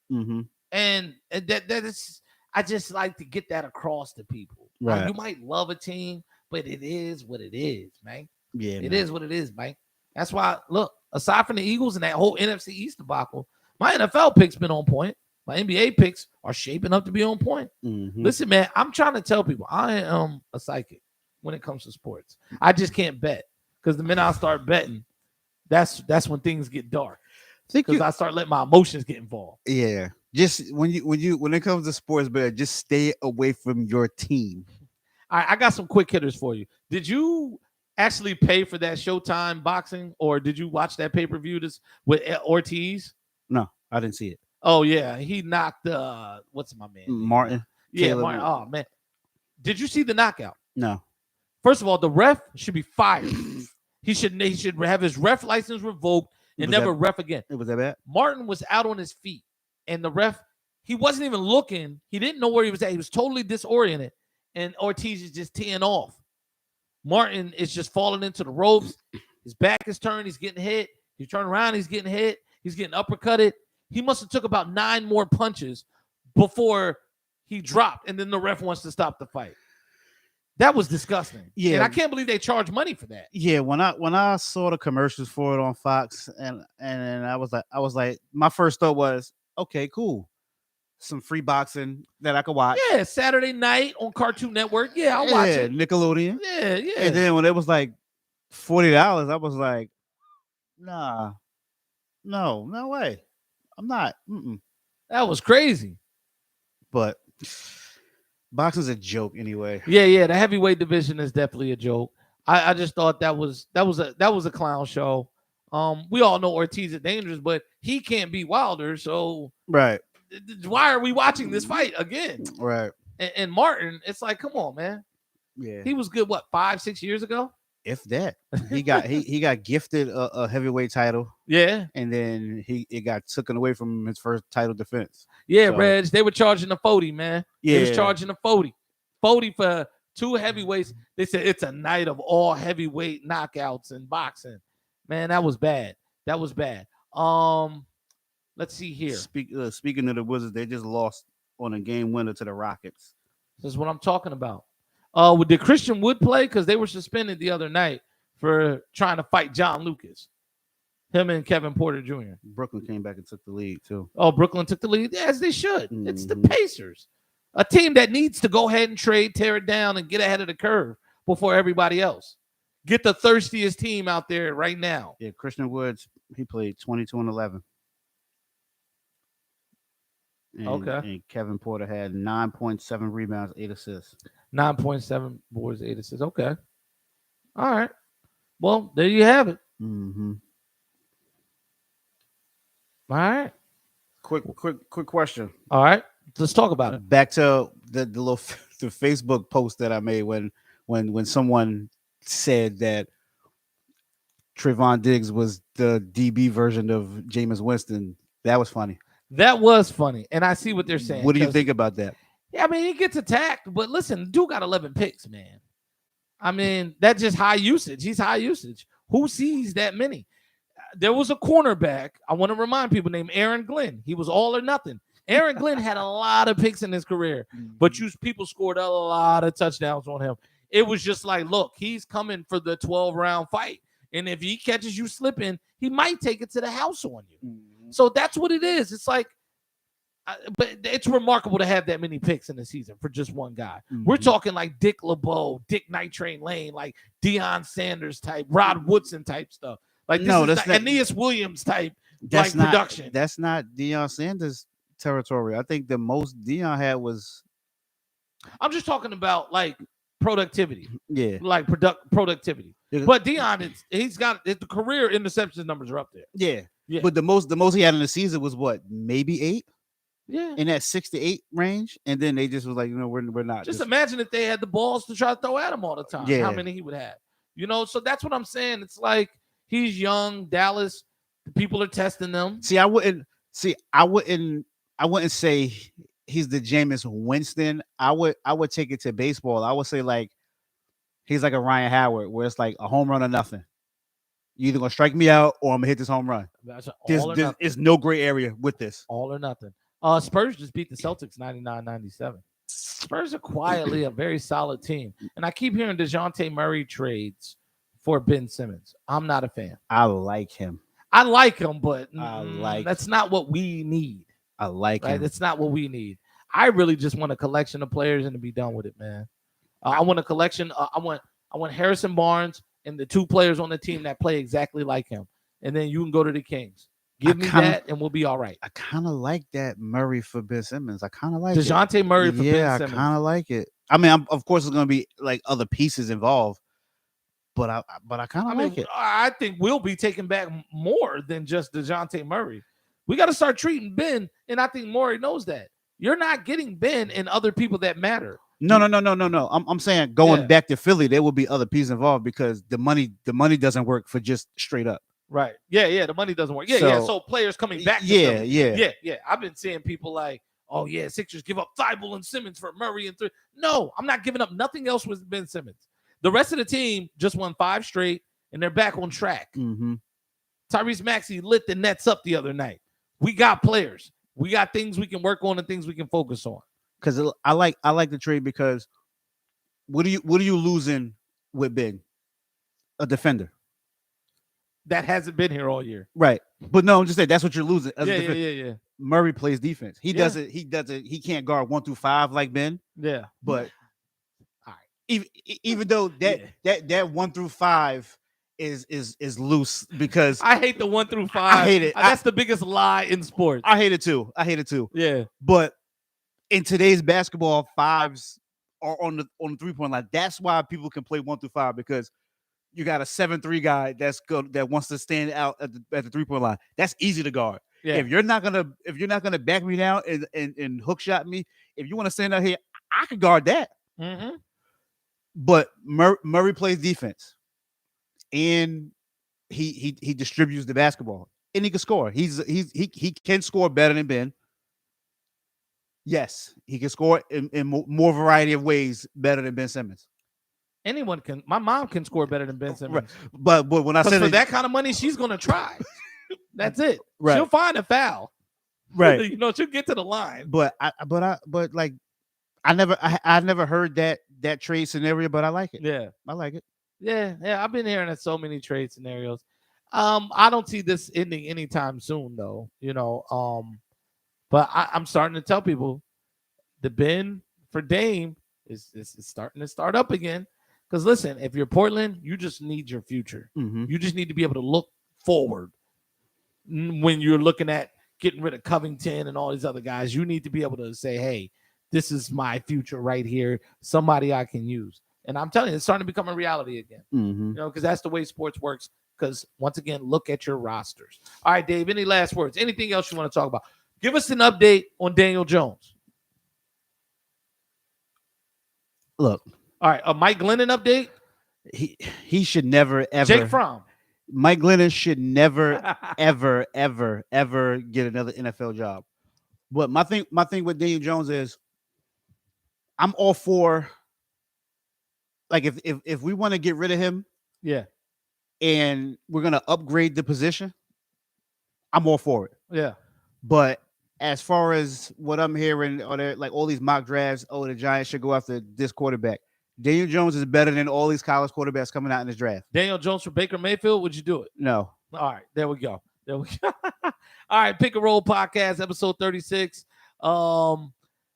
And that is... I just like to get that across to people. Right. Like, you might love a team, but it is what it is, man. Yeah, it is what it is, man. That's why, look, aside from the Eagles and that whole NFC East debacle, my NFL picks been on point. My NBA picks are shaping up to be on point. Listen, man, I'm trying to tell people I am a psychic when it comes to sports. I just can't bet because the minute I start betting, that's when things get dark. Because I start letting my emotions get involved. Yeah. Just when it comes to sports, but just stay away from your team. All right, I got some quick hitters for you. Did you actually pay for that Showtime boxing, or did you watch that pay-per-view with Ortiz? No, I didn't see it. Oh yeah, he knocked what's my man? Martin. Yeah, Martin. Oh man, did you see the knockout? No. First of all, the ref should be fired. He should have his ref license revoked and never ref again. It was that bad. Martin was out on his feet. And the ref, he wasn't even looking. He didn't know where he was at. He was totally disoriented. and Ortiz is just teeing off. Martin is just falling into the ropes. His back is turned. He's getting hit. He's turning around. He's getting hit. He's getting uppercutted. He must have took about 9 more punches before he dropped, and then the ref wants to stop the fight. That was disgusting. Yeah. And I can't believe they charge money for that. Yeah, when I saw the commercials for it on Fox, and I was like, my first thought was, okay, cool, some free boxing that I could watch. Yeah, Saturday night on Cartoon Network. Yeah, I'll watch it. Nickelodeon. Yeah. And then when it was like $40, I was like, nah, no way, I'm not. That was crazy. But boxing's a joke anyway. Yeah. The heavyweight division is definitely a joke. I just thought that was a clown show. We all know Ortiz is dangerous, but he can't beat Wilder. So Right. why are we watching this fight again? Right. And Martin, it's like, come on, man. Yeah. He was good. What, 5-6 years ago? If that, he got gifted a heavyweight title. Yeah. And then it got taken away from his first title defense. Yeah, So- Reg, they were charging the 40, man. They was Yeah. charging the 40. 40 for 2 heavyweights. They said it's a night of all heavyweight knockouts in boxing. Man, that was bad. Let's see here. Speaking of the Wizards, they just lost on a game winner to the Rockets. This is what I'm talking about. Did Christian Wood play? Because they were suspended the other night for trying to fight John Lucas. Him and Kevin Porter Jr. Brooklyn came back and took the lead too. Oh, Brooklyn took the lead, as they should. It's the Mhm. Pacers, a team that needs to go ahead and trade, tear it down, and get ahead of the curve before everybody else. Get the thirstiest team out there right now. Yeah, Christian Woods, he played 22 and 11. Okay. And Kevin Porter had 9.7 rebounds, 8 assists. 9.7 boards, 8 assists. Okay. All right. Well, there you have it. Mm-hmm. All right. Quick question. All right. Let's talk about it. Back to the little the Facebook post that I made when someone said that Trayvon Diggs was the DB version of Jameis Winston. That was funny. That was funny. And I see what they're saying. What do you 'cause- think about that? Yeah, I mean, he gets attacked, but listen, dude got 11 picks, man. I mean, that's just high usage. He's high usage. Who sees that many? There was a cornerback, I want to remind people, named Aaron Glenn. He was all or nothing. Aaron Glenn had a lot of picks in his career, but people scored a lot of touchdowns on him. It was just like, look, he's coming for the 12-round fight. And if he catches you slipping, he might take it to the house on you. So that's what it is. It's like, but it's remarkable to have that many picks in the season for just one guy. We're talking like Dick LeBeau, Dick Night Train Lane, like Deion Sanders type, Rod Woodson type stuff. Like this is the Aeneas Williams type production. That's not Deion Sanders territory. I think the most Deion had was. I'm just talking about like productivity. Yeah. Like productivity. Yeah. But Deion, he's got the career interceptions numbers are up there. Yeah. Yeah. But the most he had in the season was what, maybe 8? Yeah. In that 6 to 8 range. And then they just was like, we're not. Just imagine if they had the balls to try to throw at him all the time. Yeah. How many he would have. So that's what I'm saying. It's like he's young, Dallas. People are testing them. I wouldn't say he's the Jameis Winston. I would take it to baseball. I would say like he's like a Ryan Howard, where it's like a home run or nothing. You're either gonna strike me out or I'm gonna hit this home run. There's no gray area with this. All or nothing. Spurs just beat the Celtics 99-97. Spurs are quietly a very solid team. And I keep hearing DeJounte Murray trades for Ben Simmons. I'm not a fan. I like him. I like him, but that's not what we need. I like him. That's not what we need. I really just want a collection of players and to be done with it, man. I want a collection. I want Harrison Barnes and the 2 players on the team that play exactly like him. And then you can go to the Kings. Give me that, and we'll be all right. I kind of like that Murray for Ben Simmons. I kind of like DeJounte Murray for Ben Simmons. I kind of like it. I mean, of course, there's going to be like other pieces involved, but I kind of like it. I think we'll be taking back more than just DeJounte Murray. We got to start treating Ben, and I think Maury knows that. You're not getting Ben and other people that matter. No. I'm saying going back to Philly, there will be other pieces involved because the money doesn't work for just straight up. Right. Yeah. The money doesn't work. Yeah. So players coming back. Yeah. I've been seeing people like, oh yeah, Sixers give up Thibault and Simmons for Murray and 3. No, I'm not giving up nothing else with Ben Simmons. The rest of the team just won 5 straight, and they're back on track. Mm-hmm. Tyrese Maxey lit the Nets up the other night. We got players. We got things we can work on and things we can focus on. Because I like the trade because what are you losing with Ben? A defender. That hasn't been here all year. Right. But no, I'm just saying that's what you're losing. Yeah. Murray plays defense. He Yeah. doesn't. He can't guard 1 through 5 like Ben. Yeah. But all right. Even though that 1 through 5 is loose because I hate the 1 through 5. I hate it. That's the biggest lie in sports. I hate it too. Yeah. But in today's basketball, 5s are on the 3-point line. That's why people can play 1 through 5 because you got a 7'3" guy that's good that wants to stand out at the 3-point line. That's easy to guard. Yeah. If you're not gonna back me down and hook shot me, if you want to stand out here, I can guard that. Mm-hmm. But Murray plays defense, and he distributes the basketball, and he can score. He can score better than Ben. Yes, he can score in more variety of ways better than Ben Simmons. Anyone can. My mom can score better than Ben Simmons. Right. But when I said for that kind of money, she's gonna try. That's it. Right. She'll find a foul. Right. She'll get to the line. But I never heard that trade scenario, but I like it. Yeah. I like it. Yeah. I've been hearing so many trade scenarios. I don't see this ending anytime soon, though. But I'm starting to tell people the bin for Dame is starting to start up again. Because listen, if you're Portland, you just need your future. Mm-hmm. You just need to be able to look forward when you're looking at getting rid of Covington and all these other guys. You need to be able to say, hey, this is my future right here. Somebody I can use. And I'm telling you, it's starting to become a reality again. Mm-hmm. Because that's the way sports works. Because once again, look at your rosters. All right, Dave, any last words? Anything else you want to talk about? Give us an update on Daniel Jones. Look. All right, a Mike Glennon update? He should never, ever. Jake Fromm. Mike Glennon should never, ever, ever, ever get another NFL job. But my thing with Daniel Jones is I'm all for, like, if we want to get rid of him, yeah, and we're gonna upgrade the position, I'm all for it. Yeah. But as far as what I'm hearing, like all these mock drafts, the Giants should go after this quarterback. Daniel Jones is better than all these college quarterbacks coming out in this draft. Daniel Jones for Baker Mayfield, would you do it? No. All right, there we go. All right, Pick and Roll Podcast, episode 36. This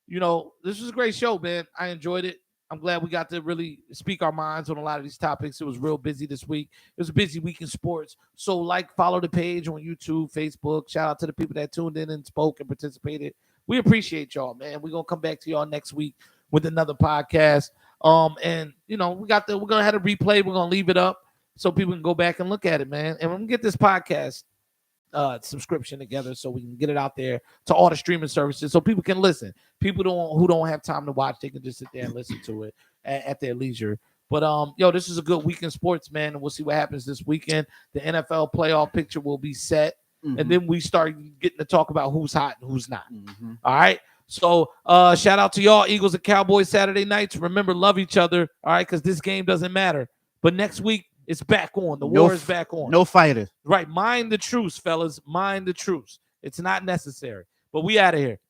was a great show, man. I enjoyed it. I'm glad we got to really speak our minds on a lot of these topics. It was real busy this week. It was a busy week in sports. So follow the page on YouTube, Facebook. Shout out to the people that tuned in and spoke and participated. We appreciate y'all, man. We're going to come back to y'all next week with another podcast. We're going to have a replay. We're going to leave it up so people can go back and look at it, man. And we're going to get this podcast subscription together so we can get it out there to all the streaming services so people can listen. People who don't have time to watch, they can just sit there and listen to it at their leisure. But this is a good week in sports, man, and we'll see what happens this weekend. The NFL playoff picture will be set, and then we start getting to talk about who's hot and who's not. All right. So shout out to y'all, Eagles and Cowboys Saturday nights. Remember, love each other, all right, because this game doesn't matter. But next week, it's back on. The war is back on. No fighter. Right. Mind the truce, fellas. Mind the truce. It's not necessary. But we out of here.